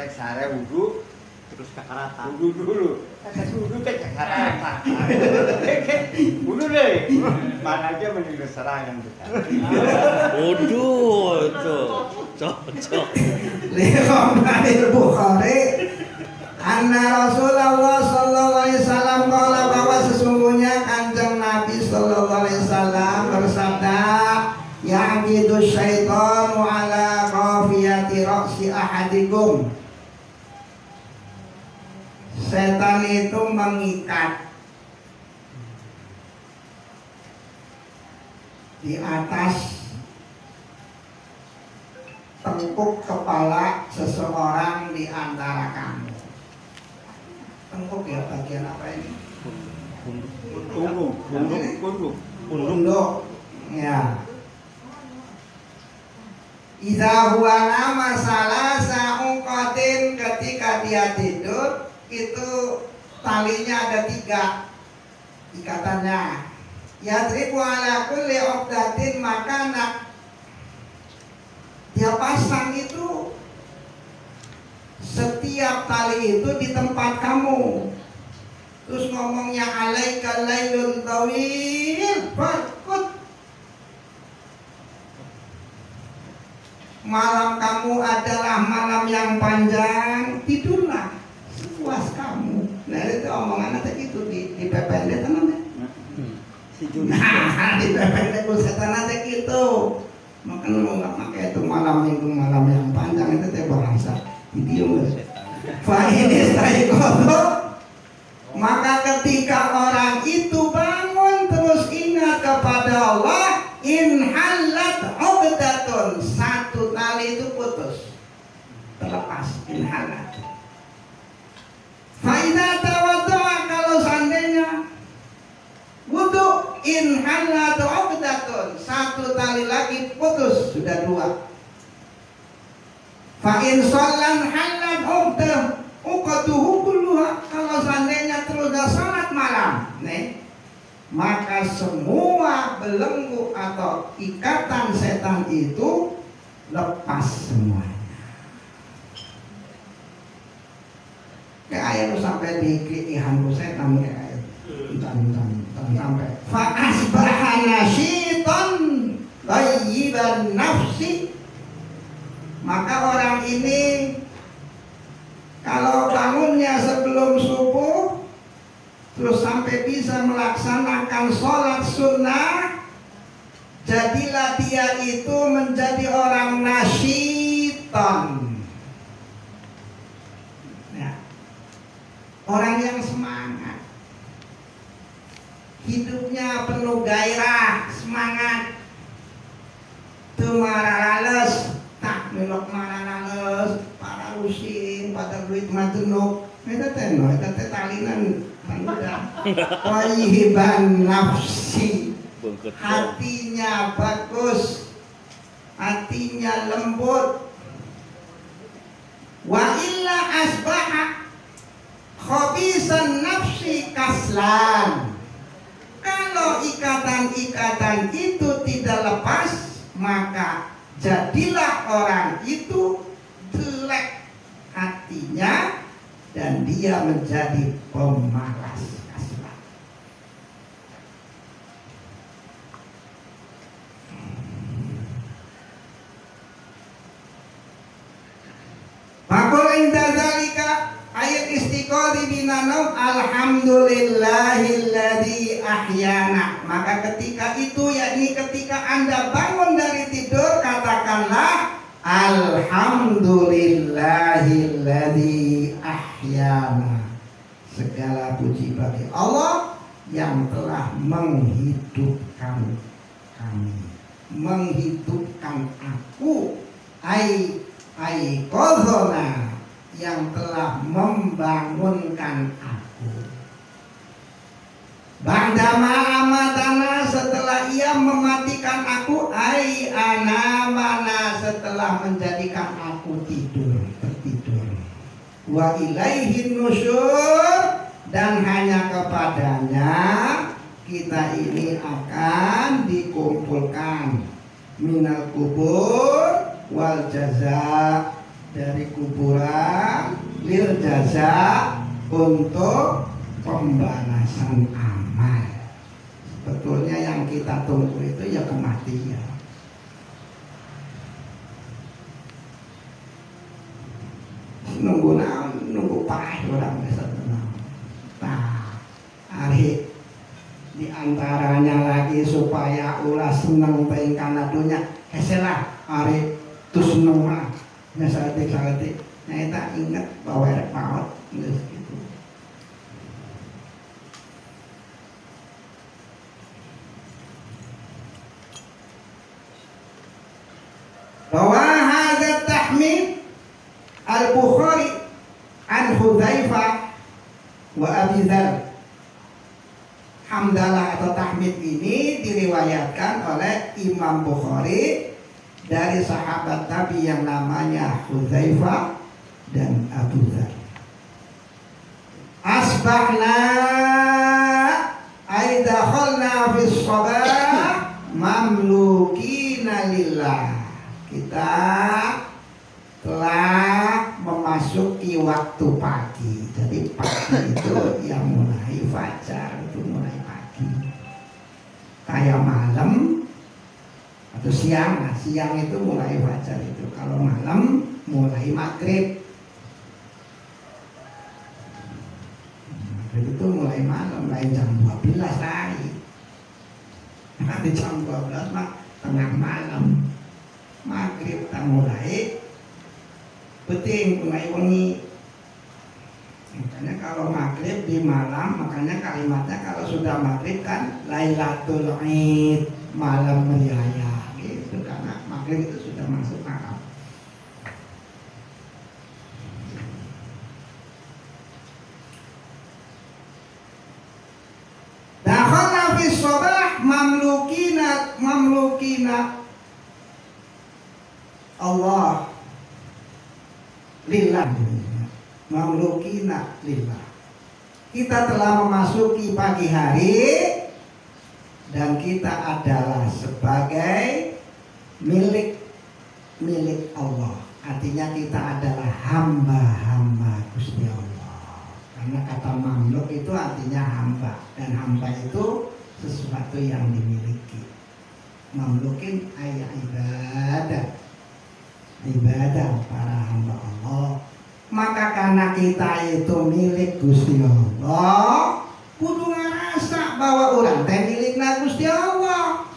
sare wudu Terus kakarata. wudu dulu. Kata wudu teh kakarata. Wudu deh. Mana aja menilai serangan kita. Waduh, itu cocok. Lihamil Bukhari anna Rasulullah sallallahu alaihi wasallam qala bahwa sesungguhnya Kanjeng Nabi sallallahu alaihi wasallam bersabda ya'qidu syaitanu ala qafiyati ra'si ahadikum. Setan itu mengikat di atas tengkuk kepala seseorang di antara kamu. Tengkuk ya bagian apa ini? Punggung. Punduk. Ya. Idza huwa nama salasa uqatin, ketika dia tidur itu talinya ada 3 ikatannya. Yadribu ala kulli uqdatin, maka dia pasang itu setiap tali itu di tempat kamu. Terus ngomongnya alaika lailun tawil farqut, malam kamu adalah malam yang panjang, tidurlah sepuas kamu. Nah itu omongan ada gitu di PPND namanya. Nah di PPND setan ada gitu. Makanya lu nggak pakai itu malam minggu malam yang panjang itu teh bahasa video. Fa ini saya kotor. Maka ketika orang itu bangun terus ingat kepada Allah, inhalat uqdatun, satu tali itu putus, terlepas, inhalat. Fa idza tawadda'a, kalau seandainya wudu, inhalat uqdatun, satu tali lagi putus, sudah 2. Fa in shallan halat uqatuhu kulluha, kalau seandainya terus salat malam, nih, maka semua belenggu atau ikatan setan itu lepas semuanya. Kayak ayat itu sampai di kiihan setan kayak sampai fa asbaha nasyitan thayyiban nafsi, maka orang ini kalau bangunnya sebelum subuh terus sampai bisa melaksanakan sholat sunnah, jadilah dia itu menjadi orang nasyitan, ya, orang yang semangat, hidupnya penuh gairah, semangat, tumarales, tak melok marales, para usin, pada duit matunuk, itu teno, itu talinan mudah. Thayyiban nafsi, hatinya bagus, hatinya lembut. Wa illa asbaha khabisan nafsi kaslan, kalau ikatan-ikatan itu tidak lepas, maka jadilah orang itu jelek hatinya dan dia menjadi pemalas. Makul inda zalika ayat istiqoli binanau alhamdulillahilladzi ahyana. Maka ketika itu, yakni ketika Anda bangun dari tidur, katakanlah alhamdulillahilladzi ahyana. Segala puji bagi Allah yang telah menghidupkan kami, menghidupkan aku, ai qadhana, yang telah membangunkan aku. Ba'dama amatana, setelah ia mematikan aku, ai anamana, setelah menjadikan aku tertidur. Wa ilaihin nusyur, dan hanya kepadanya kita ini akan dikumpulkan minal kubur wal jaza, dari kuburan lil jaza, untuk pembalasan amal. Sebetulnya yang kita tunggu itu ya kematian. Nunggu pahit orang biasanya. Nah, hari diantaranya lagi supaya ulah seneng pengen kana dunya, heselah hari tu seneng mah nyasatik nyata ingat bahwa rek maut geus gitu. Bahwa hadza tahmid Al-Bukhari an Hudzaifah wa Abi Dzar. Hamdalah atau tahmid ini diriwayatkan oleh Imam Bukhari dari sahabat Nabi yang namanya Hudzaifah dan Abu Dzar. Asbahna ay dakhalna fis sabah mamlukina lillah. Kita telah memasuki waktu pagi. Jadi pagi itu yang mulai fajar, itu mulai pagi. Kayak malam atau siang, nah, siang itu mulai fajar itu. Kalau malam mulai maghrib. Maghrib itu mulai malam, lain jam 12 lagi. Nanti jam 12 mah tengah malam. Maghrib tak mulai penting mulai wengi. Makanya kalau maghrib di malam, makanya kalimatnya kalau sudah maghrib kan Lailatul Id, malam raya gitu, karena maghrib itu sudah masuk malam. Dakhala fi shabah mamlukina Allah lillah, mamlukina lillah. Kita telah memasuki pagi hari dan kita adalah sebagai milik Allah. Artinya kita adalah hamba-hamba Gusti Allah. Karena kata mamluk itu artinya hamba, dan hamba itu sesuatu yang dimiliki. Mamlukin ayat ibadah para hamba Allah. Maka karena kita itu milik Gusti Allah, kudu ngerasa bahwa orang teh milikna Gusti Allah.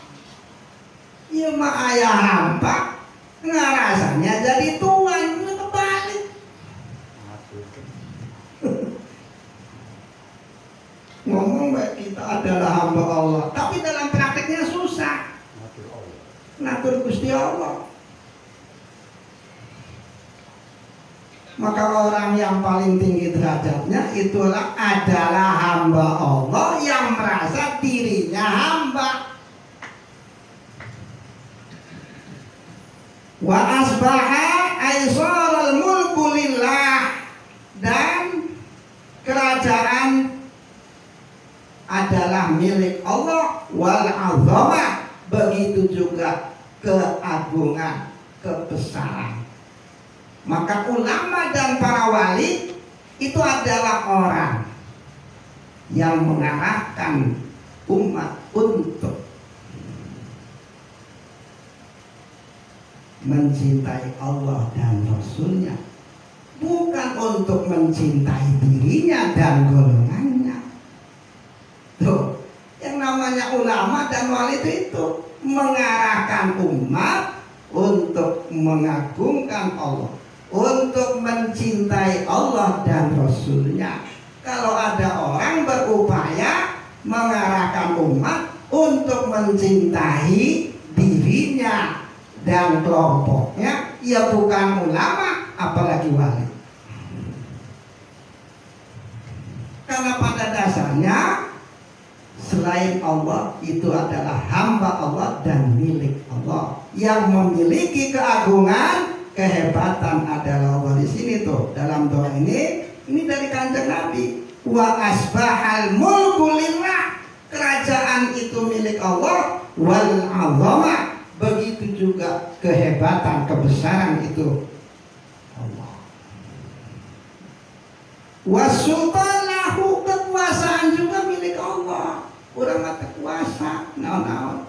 Ieu mah aya hamba ngerasanya jadi tuan, itu kebalik. Ngomong baik kita adalah hamba Allah, tapi dalam prakteknya susah. Ngatur Gusti Allah. Maka orang yang paling tinggi derajatnya itulah adalah hamba Allah yang merasa dirinya hamba. Wa asbaha aisaral mulku lillah, dan kerajaan adalah milik Allah. Wal azamah, begitu juga keagungan, kebesaran. Maka ulama dan para wali itu adalah orang yang mengarahkan umat untuk mencintai Allah dan Rasulnya, bukan untuk mencintai dirinya dan golongannya. Tuh, yang namanya ulama dan wali itu mengarahkan umat untuk mengagungkan Allah, untuk mencintai Allah dan Rasulnya. Kalau ada orang berupaya mengarahkan umat untuk mencintai dirinya dan kelompoknya, ya bukan ulama apalagi wali. Karena pada dasarnya selain Allah itu adalah hamba Allah dan milik Allah. Yang memiliki keagungan, kehebatan adalah Allah. Di sini tuh dalam doa ini dari Kanjeng Nabi, wa asbahal mulku lillah, kerajaan itu milik Allah, wal azama, begitu juga kehebatan, kebesaran itu Allah. Wasultan lahu, kekuasaan juga milik Allah. Urang mah kuasa naon-naon.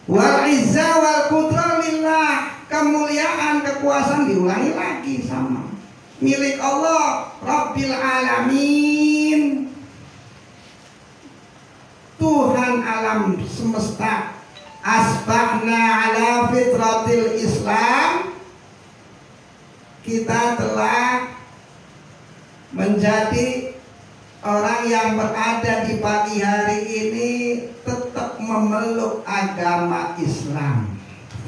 Wal izza wal qudrah lillah, kemuliaan, kekuasaan diulangi lagi sama milik Allah, Rabbil alamin, Tuhan alam semesta. Asbahna ala fitratil Islam, kita telah menjadi orang yang berada di pagi hari ini tetap memeluk agama Islam.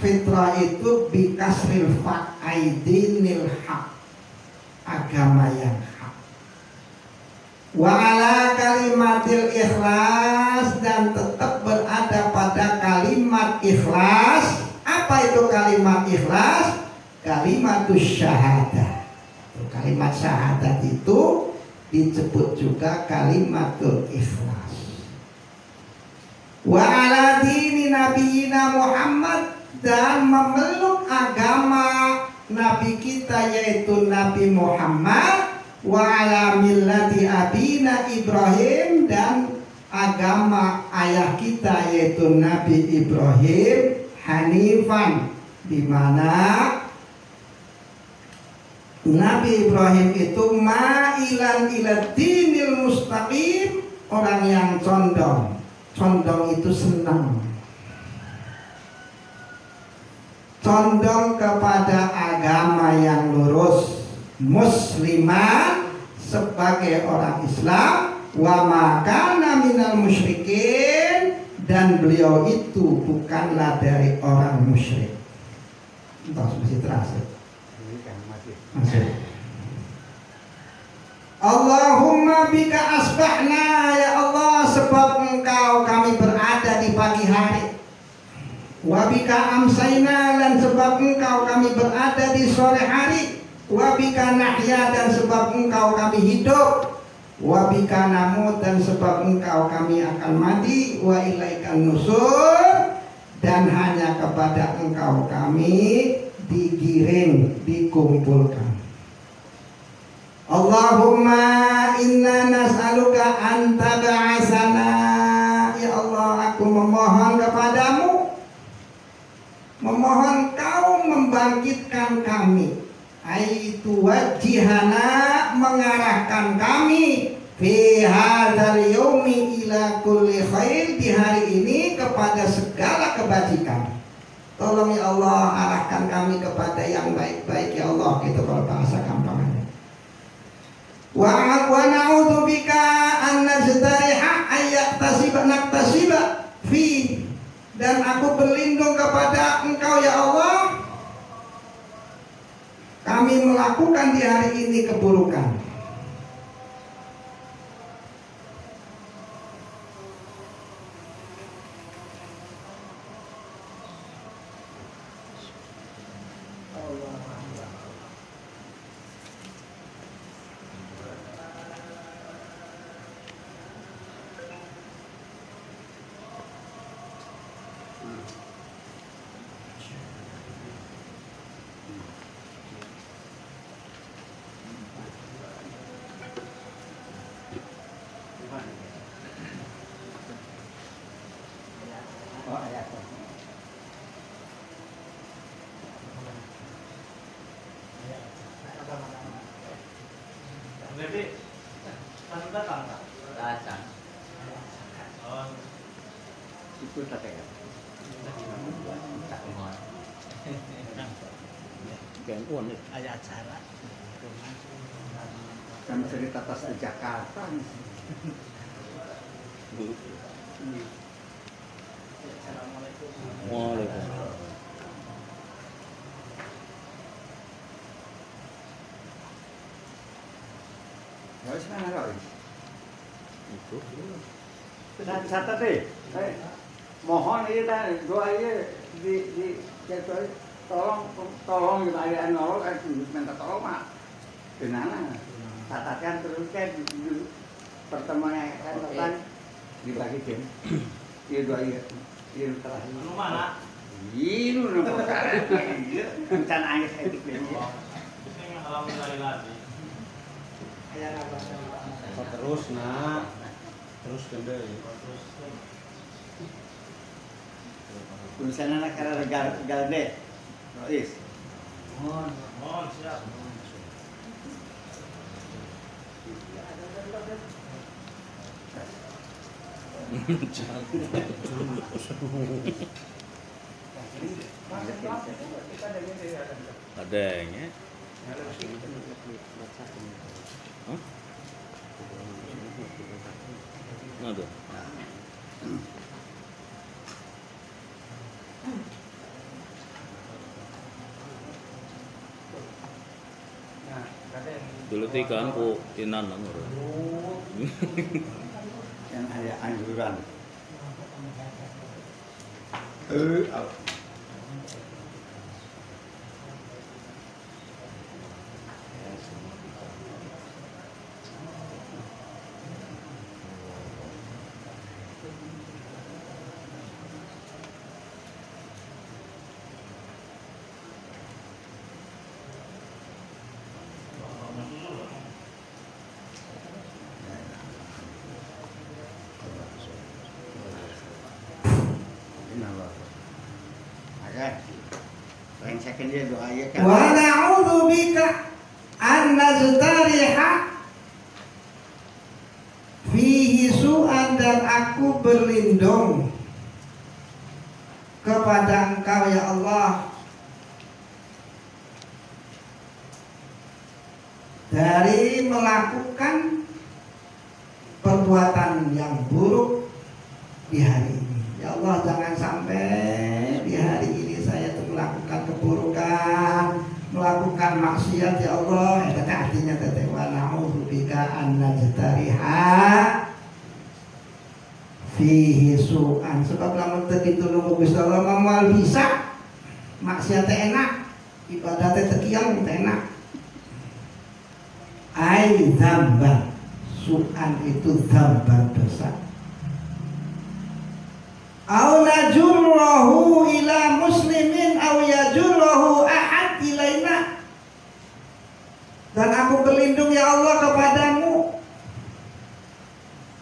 Fitrah itu bikasril fa aidinil haq, agama yang hak. Wa ala kalimatil ikhlas, dan tetap berada pada kalimat ikhlas. Apa itu kalimat ikhlas? Kalimatus syahadah. Kalimat syahadat itu disebut juga kalimatul ikhlas. Wa ala dini nabiyina Muhammad, dan memeluk agama Nabi kita yaitu Nabi Muhammad. Wa ala millati abina Ibrahim, dan agama ayah kita yaitu Nabi Ibrahim, hanifan, di mana Nabi Ibrahim itu ma'ilan ila dinil mustaqim, orang yang condong. Condong itu senang, condong kepada agama yang lurus, musliman, sebagai orang Islam, wa makana minal musyrikin, dan beliau itu bukanlah dari orang musyrik. Entah masih terasa. Masih. Allahumma bika asbahna, ya Allah, sebab engkau kami berada di pagi hari. Wabika amsayna, dan sebab engkau kami berada di sore hari. Wabika nahya, dan sebab engkau kami hidup. Wabika namut, dan sebab engkau kami akan mati. Wa ilaikan nusur, dan hanya kepada engkau kami digiring, dikumpulkan. Allahumma inna nas'aluka anta ba'asana, ya Allah, aku memohon kepadamu, memohon kau membangkitkan kami, aitu wajihana, mengarahkan kami, fi hadzal yaumi ila kulli khair, di hari ini kepada segala kebajikan. Tolong ya Allah, arahkan kami kepada yang baik-baik ya Allah, gitu kalau bahasa gampangannya. Wa na'udzubika an najtariha ayat tasiba fi, dan aku berlindung kepada engkau ya Allah, kami melakukan di hari ini keburukan. Berarti langsung datang tak? Datang. Oh, Itu tak ya. Tak mohon. Gangguan nih. Ada acara. Kan cerita tas di Jakarta. Waalaikumsalam. Harus mana kau? Itu. Catat deh. Mohon ini tadi doa ini di tolong kita ada nolong minta tolong mak. Kenapa? Catatkan terus kan pertemuan yang akan datang dibagi tim. Iya dua iya. Iya terakhir. Lu mana? Ini lu perkara. Iya. Rencana aja saya itu. Bisa ngalamin lagi. Terus nak. Terus kendali. Tulisan anak karena galde. Rois. Mohon siap. Ada yang ya? Ada. Dulu tikan ku inan nang Yang ada anjuran. Yang second dia doa ya kan. Wa na'udzu bika an najtariha fihi su'an, dan aku berlindung kepada Engkau ya Allah dari melakukan perbuatan yang buruk di hari ini. Ya Allah, jangan sampai di hari ini saya itu melakukan keburukan, melakukan maksiat ya Allah. Itu artinya teteh wa na'udzubika an najtariha fihi su'an. Sebab lamun teu kitu nu Gusti Allah moal bisa maksiat teh enak, ibadah teh teu kieu teh enak. Ai dzamban, su'an itu dzamban dosa. Au najurrahu ila muslimin au yajurrahu ahad ilaina, dan aku berlindung ya Allah kepadamu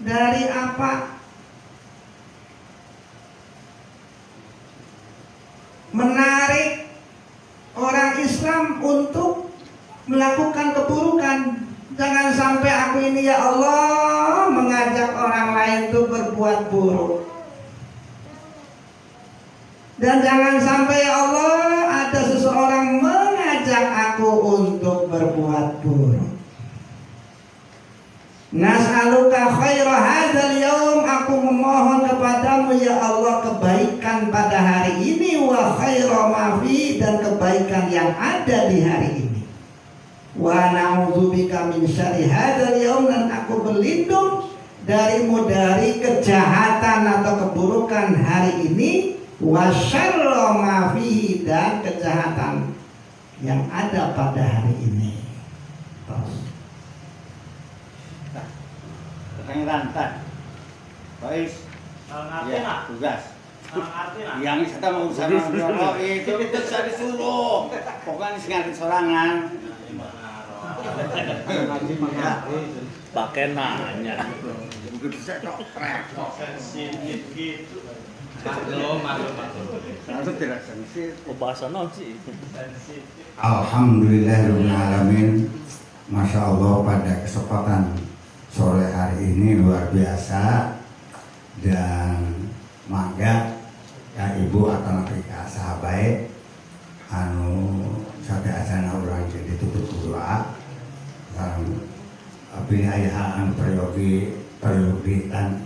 dari apa? Menarik orang Islam untuk melakukan keburukan. Jangan sampai aku ini ya Allah mengajak orang lain untuk berbuat buruk. Dan jangan sampai ya Allah ada seseorang mengajak aku untuk berbuat buruk. Nas'aluka khaira hadzal yaum, aku memohon kepadamu ya Allah kebaikan pada hari ini, wa khaira ma fi, dan kebaikan yang ada di hari ini. Wa na'udzubika min syarri hadzal yaum, dan aku berlindung darimu dari kejahatan atau keburukan hari ini, wa syarra ma fihi, dan kejahatan yang ada pada hari ini. Terus Yang rantan. Rois. Salah ngerti Ya, nak? tugas. Salah ngerti nak? Yang kita mau usaha itu bisa disuruh. Pokoknya sengaja sorangan. pakai nanya. Begitu saya kok repot. Sensitif gitu. Maklum. Lalu tidak sensitif. Oh, bahasa non sih. Sensitif. Alhamdulillahirabbil alamin. Masya Allah, pada kesempatan sore hari ini luar biasa, dan mangga ya ibu atau mereka sahabat anu sampai asana orang jadi tutup doa dan pilihan periodikan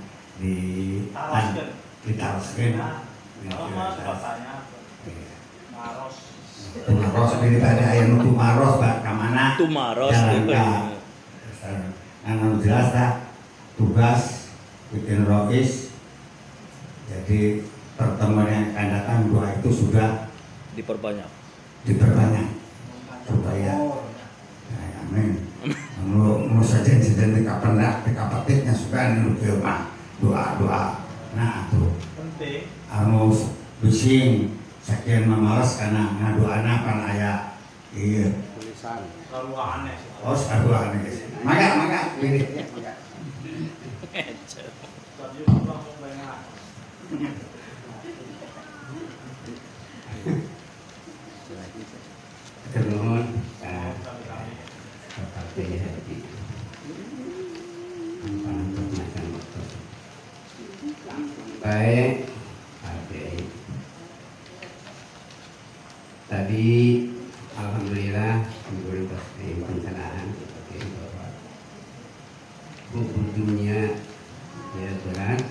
ditaraskan Bahasanya maros. Tumaros ini tadi ayam tumaros bak kamana Tumaros. jangan yang jelas dah tugas bikin rois. Jadi pertemuan yang akan datang doa itu sudah Diperbanyak. supaya amin. Menurut saja kapan petiknya suka nih doa pusing saking mamaos karena ngadu anak kan aya iya tulisan Terlalu aneh. oh satu aneh guys maka pilih Tadi langsung banyak. Ternuhun Bapak Kiai Haji untuk macam waktu baik Pak Kiai tadi alhamdulillah diberi pencerahan seperti bahwa buku dunia ya berat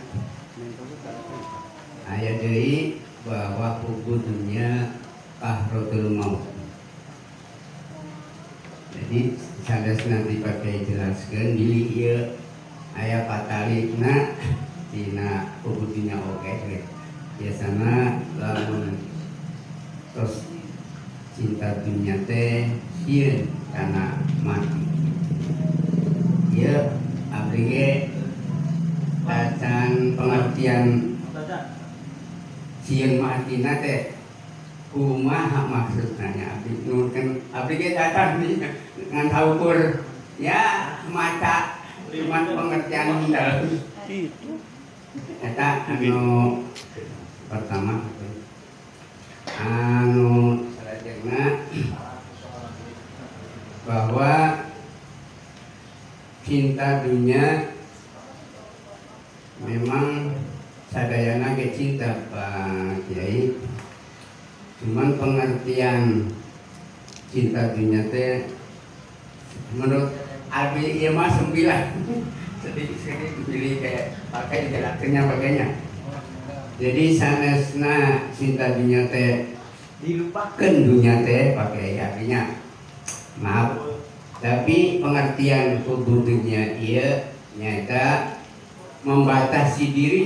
ayat dari bahwa buku dunia kahrotul maut. Jadi saya nanti pakai jelaskan dili ieu aya patalina dina ubutinya oke biasana lamun tos cinta dunia teh sieun kana mati ieu abdi ge tacan pengertian sieun matina teh kumaha maksudnya abdi nuhun abdi ge datang di ngan saukur ya maca cuman pengertian dalam itu eta anu pertama anu salajengna bahwa cinta dunia memang sadayana ge cinta Pak Kiai cuman pengertian cinta dunia teh menurut Abi iya mah 9 sedikit pilih kayak pakai jaraknya pakainya jadi sanesna cinta dunia teh dilupakan dunia teh pakai artinya maaf tapi pengertian kubur dunia iya nyata membatasi diri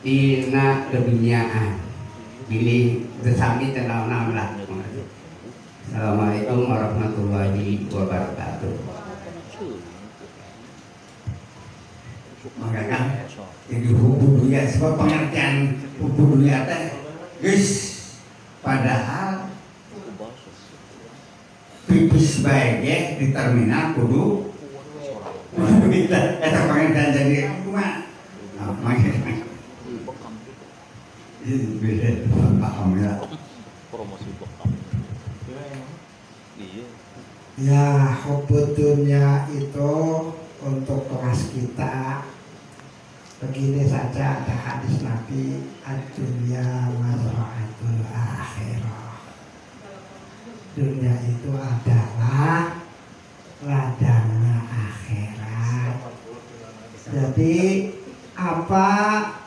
tina keduniaan pilih bersami tenang lah. Assalamualaikum warahmatullahi wabarakatuh. Maka jadi hubung dunia sebab pengertian hubung dunia teh guys padahal pipis baiknya di terminal kudu kita pengertian jadi cuma beda paham ya promosi bekam iya Ya, hubungannya itu untuk kelas kita. Begini saja ada hadis Nabi, ad-dunya mazra'atul akhirah. Dunia itu adalah ladangnya akhirat. Jadi apa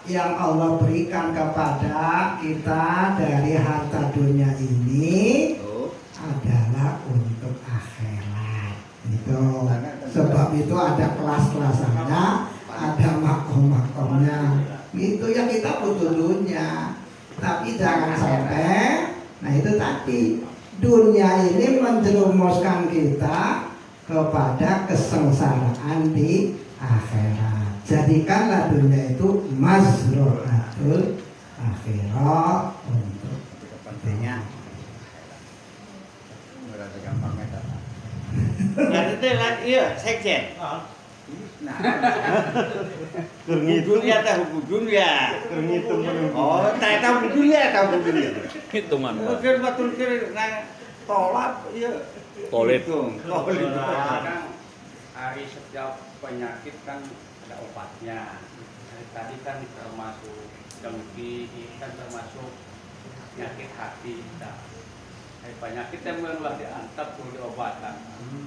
yang Allah berikan kepada kita dari harta dunia ini adalah untuk akhirat. Itu sebab itu ada kelas-kelasannya, ada makom-makomnya. Itu yang kita butuh dunia. Tapi jangan sampai, nah itu tadi dunia ini menjerumuskan kita kepada kesengsaraan di akhirat. Jadikanlah dunia itu mazru'atul akhirat untuk kepentingan. Berarti gampangnya tak. Ya itu lah, iya sekjen. Nah, kerngitun ya tahu dunia, kerngitun oh, tak tahu dunia, tahu dunia. hitungan Mungkin betul kira nang tolak, iya. Tolip. Kadang hari setiap penyakit kan ada obatnya. Tadi kan termasuk dengki, kan termasuk penyakit hati. Penyakit yang mulai diantar perlu diobatan.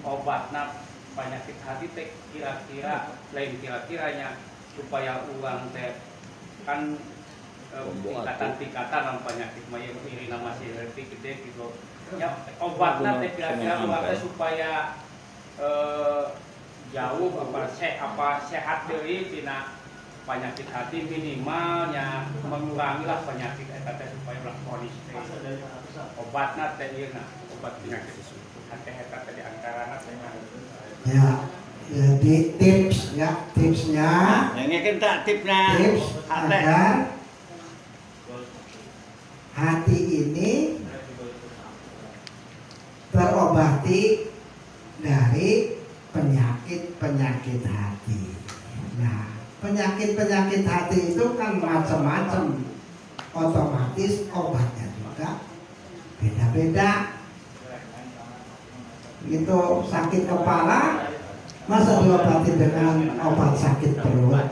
Obatnya penyakit hati teh kira-kira lain kira-kiranya supaya uang teh kan tingkatan-tingkatan penyakit maya iri nama si gede gitu. Ya obatnya teh kira-kira uangnya supaya jauh apa sehat dari tina penyakit hati minimalnya mengurangilah penyakit eta teh supaya ulah kronis teh. Obatna teh ieu na, obat penyakit hati eta teh di antarana teh. ya. Jadi tipsnya Yang ngeken tak tipsnya tips agar hati ini terobati dari penyakit-penyakit hati. Nah, penyakit-penyakit hati itu kan macam-macam, otomatis obatnya juga beda-beda. Gitu, sakit kepala masa diobati dengan obat sakit perut?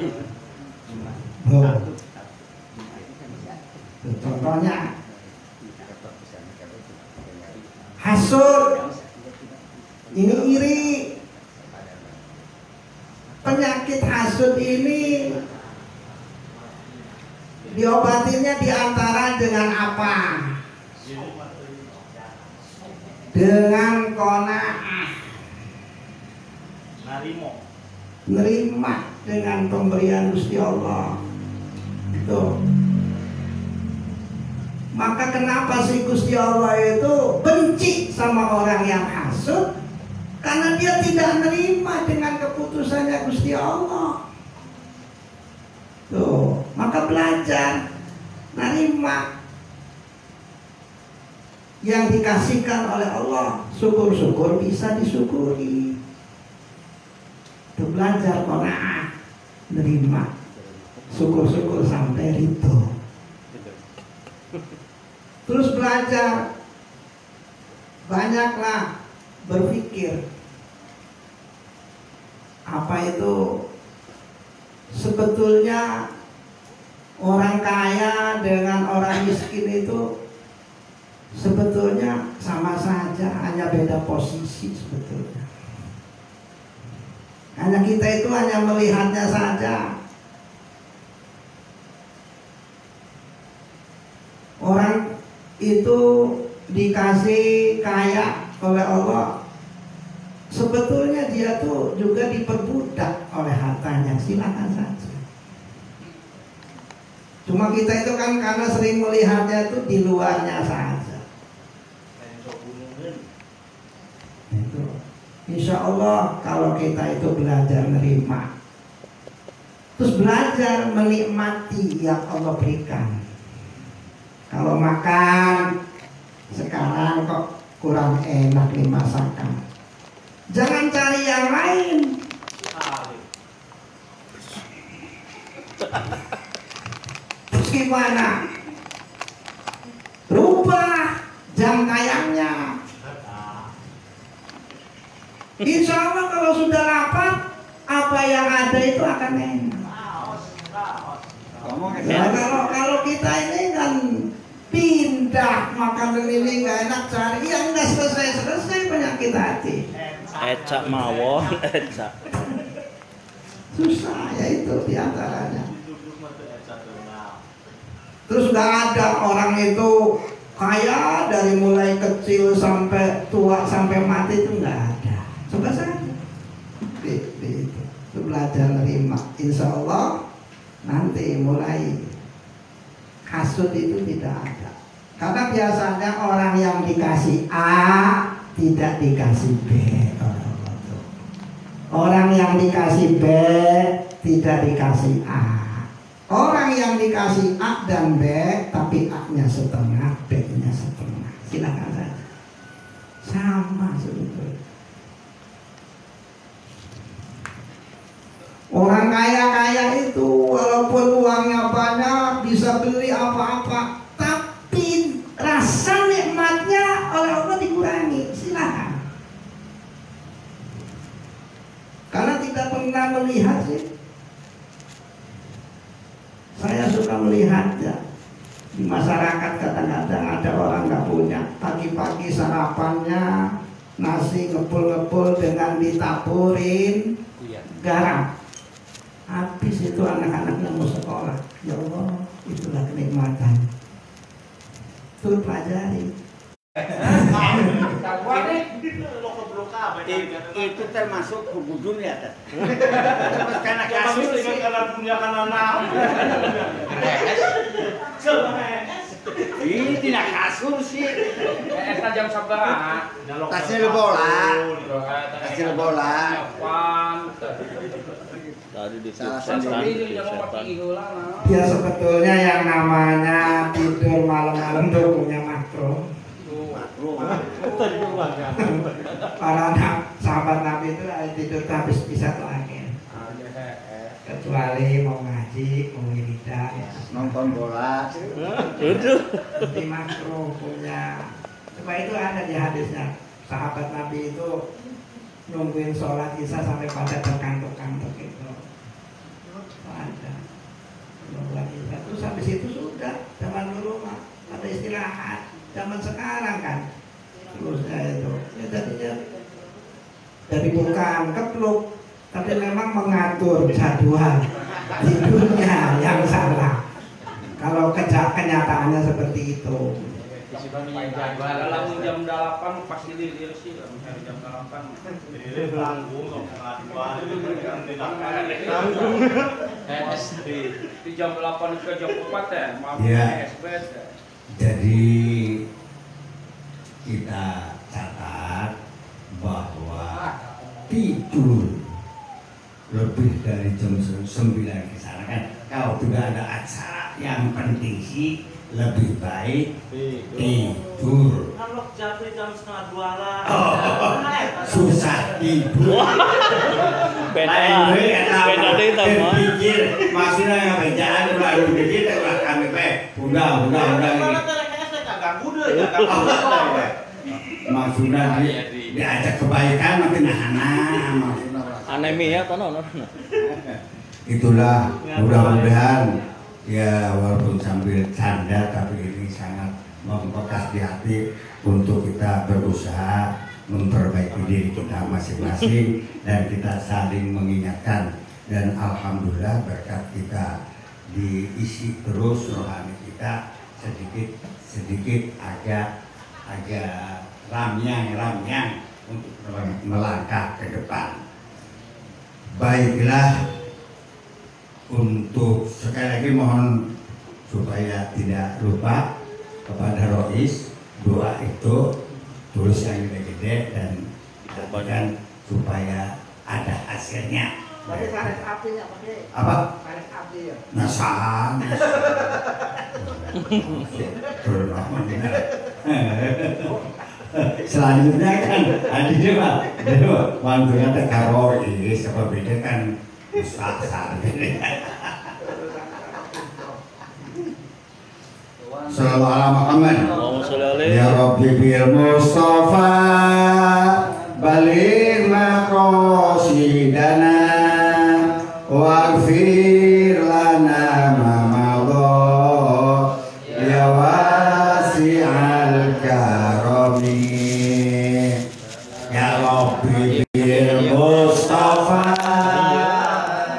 Contohnya hasud, ini iri. Penyakit hasud ini diobatinya diantara dengan apa? Dengan qanaah, nerima dengan pemberian Gusti Allah. Itu. Maka kenapa sih Gusti Allah itu benci sama orang yang hasud? Karena dia tidak menerima dengan keputusannya Gusti Allah. Tuh, maka belajar nerima yang dikasihkan oleh Allah, syukur-syukur bisa disyukuri. Itu belajar qanaah, nerima, syukur-syukur sampai ridho. Terus belajar banyaklah berpikir apa itu sebetulnya orang kaya dengan orang miskin itu sebetulnya sama saja, hanya beda posisi sebetulnya. Hanya kita itu hanya melihatnya saja. Orang itu dikasih kaya oleh Allah, sebetulnya dia tuh juga diperbudak oleh hartanya, silakan saja. Cuma kita itu kan karena sering melihatnya itu di luarnya saja. Itu, insya Allah kalau kita itu belajar menerima, terus belajar menikmati yang Allah berikan. Kalau makan sekarang kok kurang enak nih masakan, jangan cari yang lain. Terus gimana? Rubah jam tayangnya. Insya Allah kalau sudah lapar, apa yang ada itu akan enak. Ya, kalau kita ini kan pindah makan ini nggak enak, cari yang nggak selesai penyakit hati. Ecak mawon, ecak. Susah ya itu diantaranya. Terus nggak ada orang itu kaya dari mulai kecil sampai tua sampai mati, itu nggak ada. Coba saja. Itu belajar nerima. Insya Allah nanti mulai hasud itu tidak ada. Karena biasanya orang yang dikasih A tidak dikasih B. Orang yang dikasih B tidak dikasih A. Orang yang dikasih A dan B tapi A-nya setengah, B-nya setengah. Silakan saja. Sama sebetulnya. Orang kaya-kaya itu walaupun uangnya banyak bisa beli apa-apa, tapi rasa nikmatnya oleh Allah dikurangi. Silakan. Karena tidak pernah melihat sih. Saya suka melihatnya di masyarakat, kadang-kadang ada orang nggak punya, pagi-pagi sarapannya nasi ngepul-ngepul dengan ditaburin garam. Habis itu anak-anaknya mau sekolah. Ya Allah, itulah kenikmatan. Itu pelajari. Itu termasuk hubudun ya, Tat? Karena kasus karena punya karena Ini tidak kasur sih. Eta jam sabaraha? Tasnya bola. Tasnya bola. Pan. Tadi di Salah setan, satu di setan. Ya sebetulnya yang namanya tidur malam-malam itu punya makro. Para sahabat Nabi itu tidur habis bisa terakhir. Kecuali mau ngaji, mau wiridan, Nonton bola. di makro punya. Coba itu ada di hadisnya. Sahabat Nabi itu nungguin sholat isya sampai pada terkantuk-kantuk itu. Ada. Nungguin isya. Terus habis itu sudah. Zaman dulu mah ada istirahat. Zaman sekarang kan. Terus itu. Ya jadinya jadi bukan kepluk, tapi memang mengatur jadwal tidurnya yang salah. Kalau kenyataannya seperti itu. Dalam jam 8 pasti lilir sih, misalnya jam 8. Jadi tanggung Di jam 8 ke jam 4 ya, maaf Ya. SBS ya. Jadi kita catat bahwa tidur lebih dari jam 9 ke sana kan. Kalau tidak ada acara yang penting sih lebih baik tidur. Kalau jatuh jam 1:30 lah. Susah tidur. Beda deh teman. Pikir maksudnya yang berjalan lalu pikir udah kami udah ini. Maksudnya diajak kebaikan makin maksudnya. Anemia tono. Itulah mudah-mudahan ya walaupun sambil canda tapi ini sangat membekas di hati untuk kita berusaha memperbaiki diri kita masing-masing dan kita saling mengingatkan, dan alhamdulillah berkat kita diisi terus rohani kita sedikit agak ramyang untuk melangkah ke depan. Baiklah, untuk sekali lagi mohon supaya tidak lupa kepada Rois, doa itu tulis yang gede-gede dan dilakukan supaya ada hasilnya. Pakai karet api ya, pakai. Apa? Karet api ya. Nasan. Selanjutnya kan dia mah mantunya teh karo ini seperti beda kan besar gini. Sallallahu alaihi Muhammad. Allahumma sholli alaihi. Ya Rabbi bil Mustafa baligh maqasidana waghfir lana ma madha ya wasi'al karami. Ya Rabbi bil Mustafa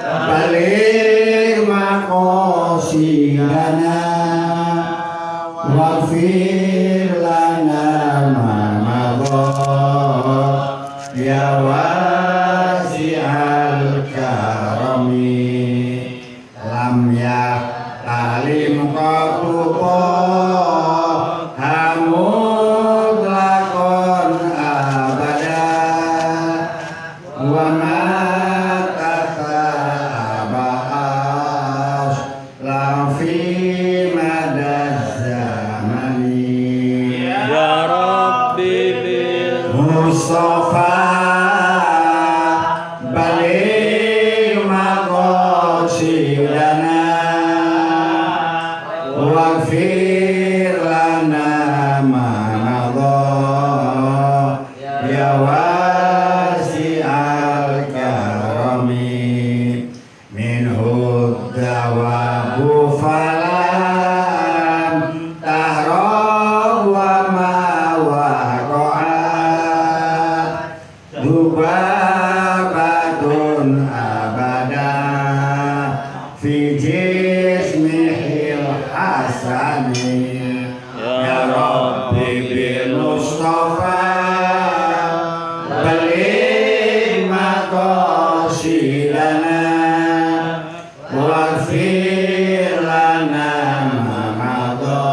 baligh maqasidana waghfir lana ma madha ya wasi'al karami. Lam ya talim qatuqa hamud lakon abada wa ma tata abas la fi madaz zamani. Ya Rabbi bil Mustafa baligh maqasidana waghfir lana ma madha ya wasi'al karami. Minhu dawabu falam tahra wa ma waqa'at dubabatun abada fi jismihil hasani. Ya Rabbi bil Mustafa baligh maqasidana waghfir lana ma madha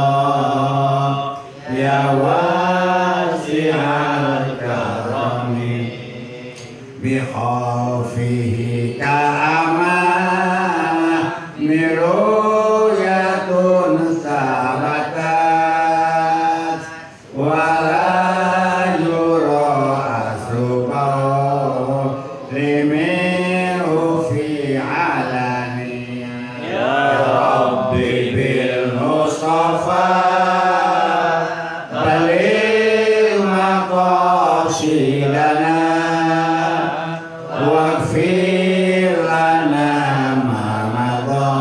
ya wasi'al karami. بخوفه كأمامر رؤية ثبتت ولا يرى أثر منه في علن يا ربي بالمصطفى بلغ مقاصدنا واغفر لنا ما مضى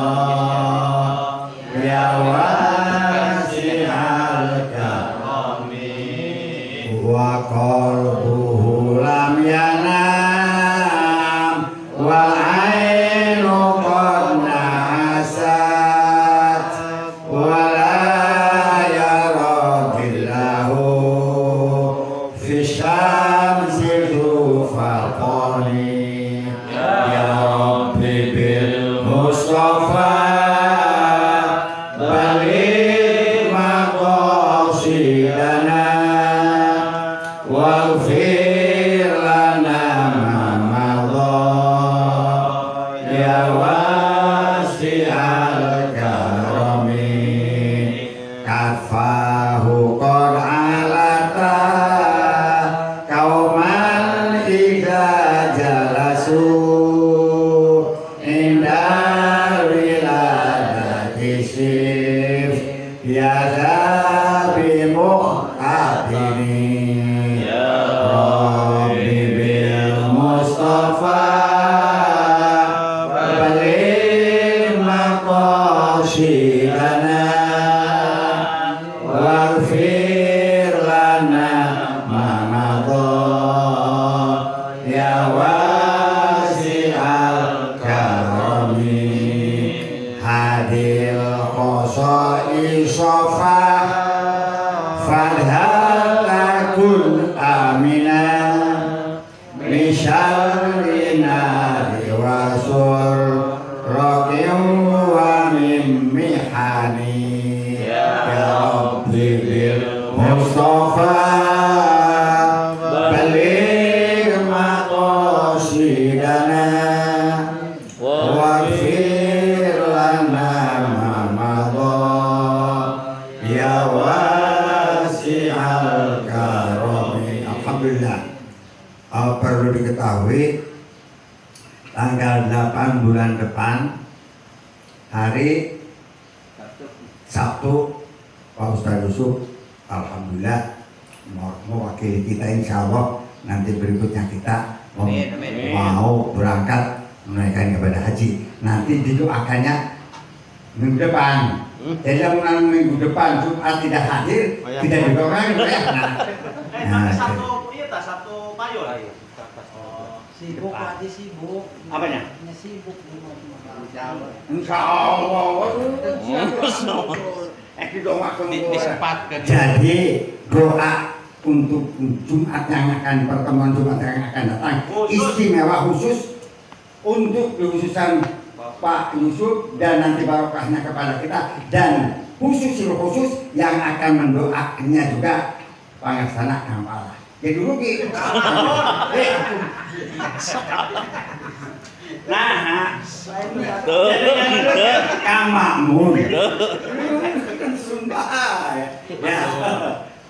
يا واسع الكرم وقلبه لم ينام والعين قد نعست ولا يرى ظله في الشمس ذو فرقان يا ربي بالمصطفى بلغ مقاصدنا واغفر لنا ما مضى يا واسع الكرم كفاه قد علتا قوما إذا جلسوا عند الولادة سيف يذا بمقتدرين يا ربي بالمصطفى بلغ مقاصدنا واغفر لنا ما مضى يا واسع الكرم هذه الخصائص فاذهب كن آمنا من شر نار وسرق ومن محن يا ربي بالمصطفى بلغ مقاصدنا واغفر لنا ما مضى يا واسع الكرم. Alhamdulillah. Perlu diketahui tanggal 8 bulan depan hari Sabtu Pak Ustaz Yusuf alhamdulillah mewakili kita, insya Allah nanti berikutnya kita mau berangkat menaikkan ibadah haji. Nanti didoakannya minggu depan. Jadi yang minggu depan Jumat tidak hadir, tidak didoakan ya. Nah, Sabtu iya tak Sabtu Payo lah. Sibuk lagi sibuk. Apanya? Sibuk insya Allah. Jadi doa untuk Jumat yang akan pertemuan Jumat yang akan datang istimewa khusus untuk kekhususan Pak Yusuf dan nanti barokahnya kepada kita, dan khusus yang akan mendoakannya juga Pangaksana Kampala. Jadi rugi. Nah, Kang Makmun. Sumpah ya.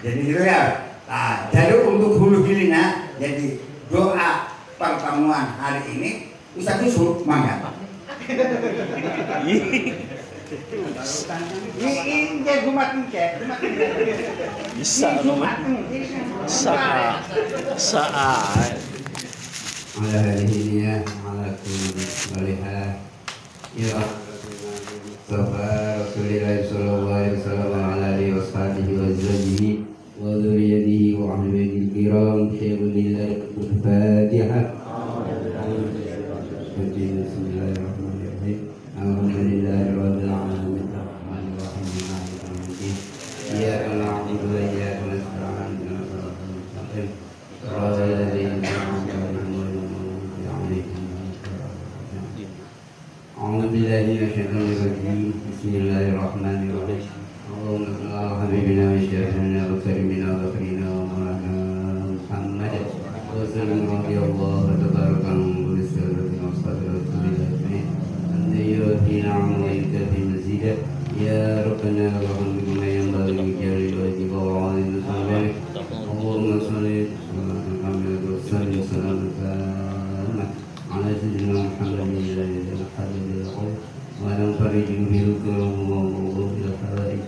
Jadi gitu ya. Nah, jadi untuk hulu hilirnya, jadi doa pertemuan hari ini Ustaz Yusuf mangga. Ini Jumat Bisa saat ala hadhihi ala kulli salihah ya Mustafa Rasulullah sallallahu alaihi wasallam ala alihi washabihi wa zawjihi wa dzurriyyatihi wa ahlihi kiram syaikhul Fatihah. Bismillahirrahmanirrahim. Alhamdulillahirabbil alamin arrahmanir rahim maliki yaumiddin. Iyyaka na'budu wa iyyaka nasta'in ihdinas siratal mustaqim siratal ladzina an'amta 'alaihim. A'udzu billahi minasyaitonir rajim. Bismillahirrahmanirrahim. Allahumma salli ala habibina wa syafi'ina wa karimina wa dhakrina wa maulana Muhammad wa sallallahu alaihi wa sallam. وبحمدك ما ينبغي لجلال وجهك وعظيم سلطانك اللهم صل محمد وسلم سلام تاما على سيدنا محمد الذي الحبيب الخير وننفرج به الكرم وموضوع الحوائج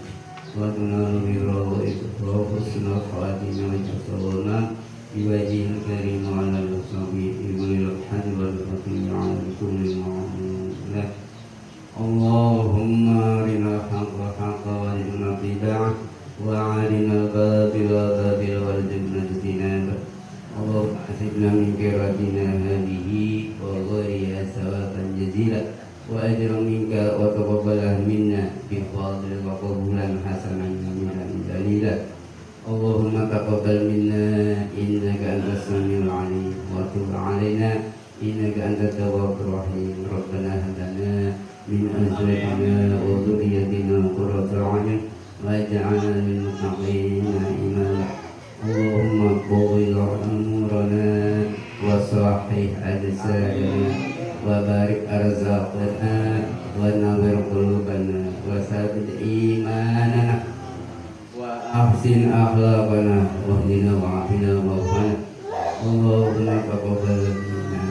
وتنال به الروائج وحسن الخواتم وجسرنا بوجه الكريم على الصبي من الحد والفتن على كل معاملة اللهم أرنا الحق حقا وارزقنا اتباعه وأرنا الباطل باطلا وارزقنا اجتنابه اللهم حسبنا من كرامتنا هذه وغيرها ثوابا جزيلا وأجرا منك وتقبله منا بفضل وقبولا حسنا جميلا جليلا اللهم تقبل منا إنك أنت السميع العليم وتب علينا إنك أنت التواب الرحيم ربنا هب لنا من أزواجنا وذريتنا قرة أعين واجعلنا للمتقين إماما اللهم قضي أمورنا وصحح أجسادنا وبارك أرزاقنا ونور قلوبنا وثبت إيماننا وأحسن أخلاقنا واهدنا وعافنا وارحمنا اللهم تقبل منا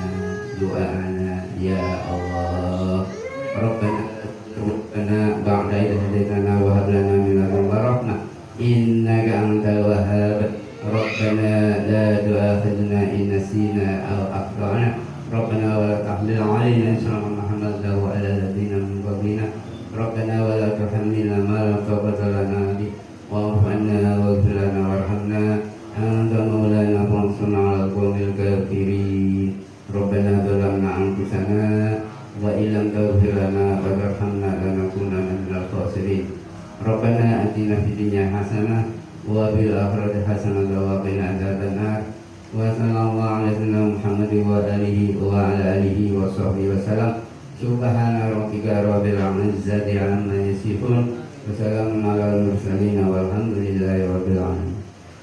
دعاءنا يا الله ربنا بعد إذ هديتنا وهب لنا من لدنك رحمة إنك أنت الوهاب ربنا لا تؤاخذنا إن نسينا أو أخطأنا ربنا ولا تحمل علينا إصرا كما حملته على الذين من قبلنا ربنا ولا تحملنا ما لا طاقة لنا به واعف عنا واغفر لنا وارحمنا أنت مولانا فانصرنا على القوم الكافرين ربنا ظلمنا أنفسنا وإن لم تغفر لنا وترحمنا لنكونن من الخاسرين ربنا آتنا في الدنيا حسنة وفي الآخرة حسنة وقنا عذاب النار وصلى الله على سيدنا محمد وعلى آله وصحبه وسلم سبحان ربك رب العزة عما يصفون وسلام على المرسلين والحمد لله رب العالمين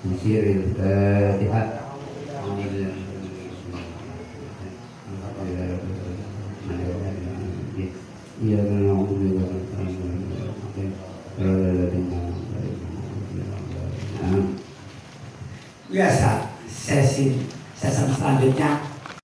بسير الفاتحة إياك نعبد وإياك نستعين Biasa sesi selanjutnya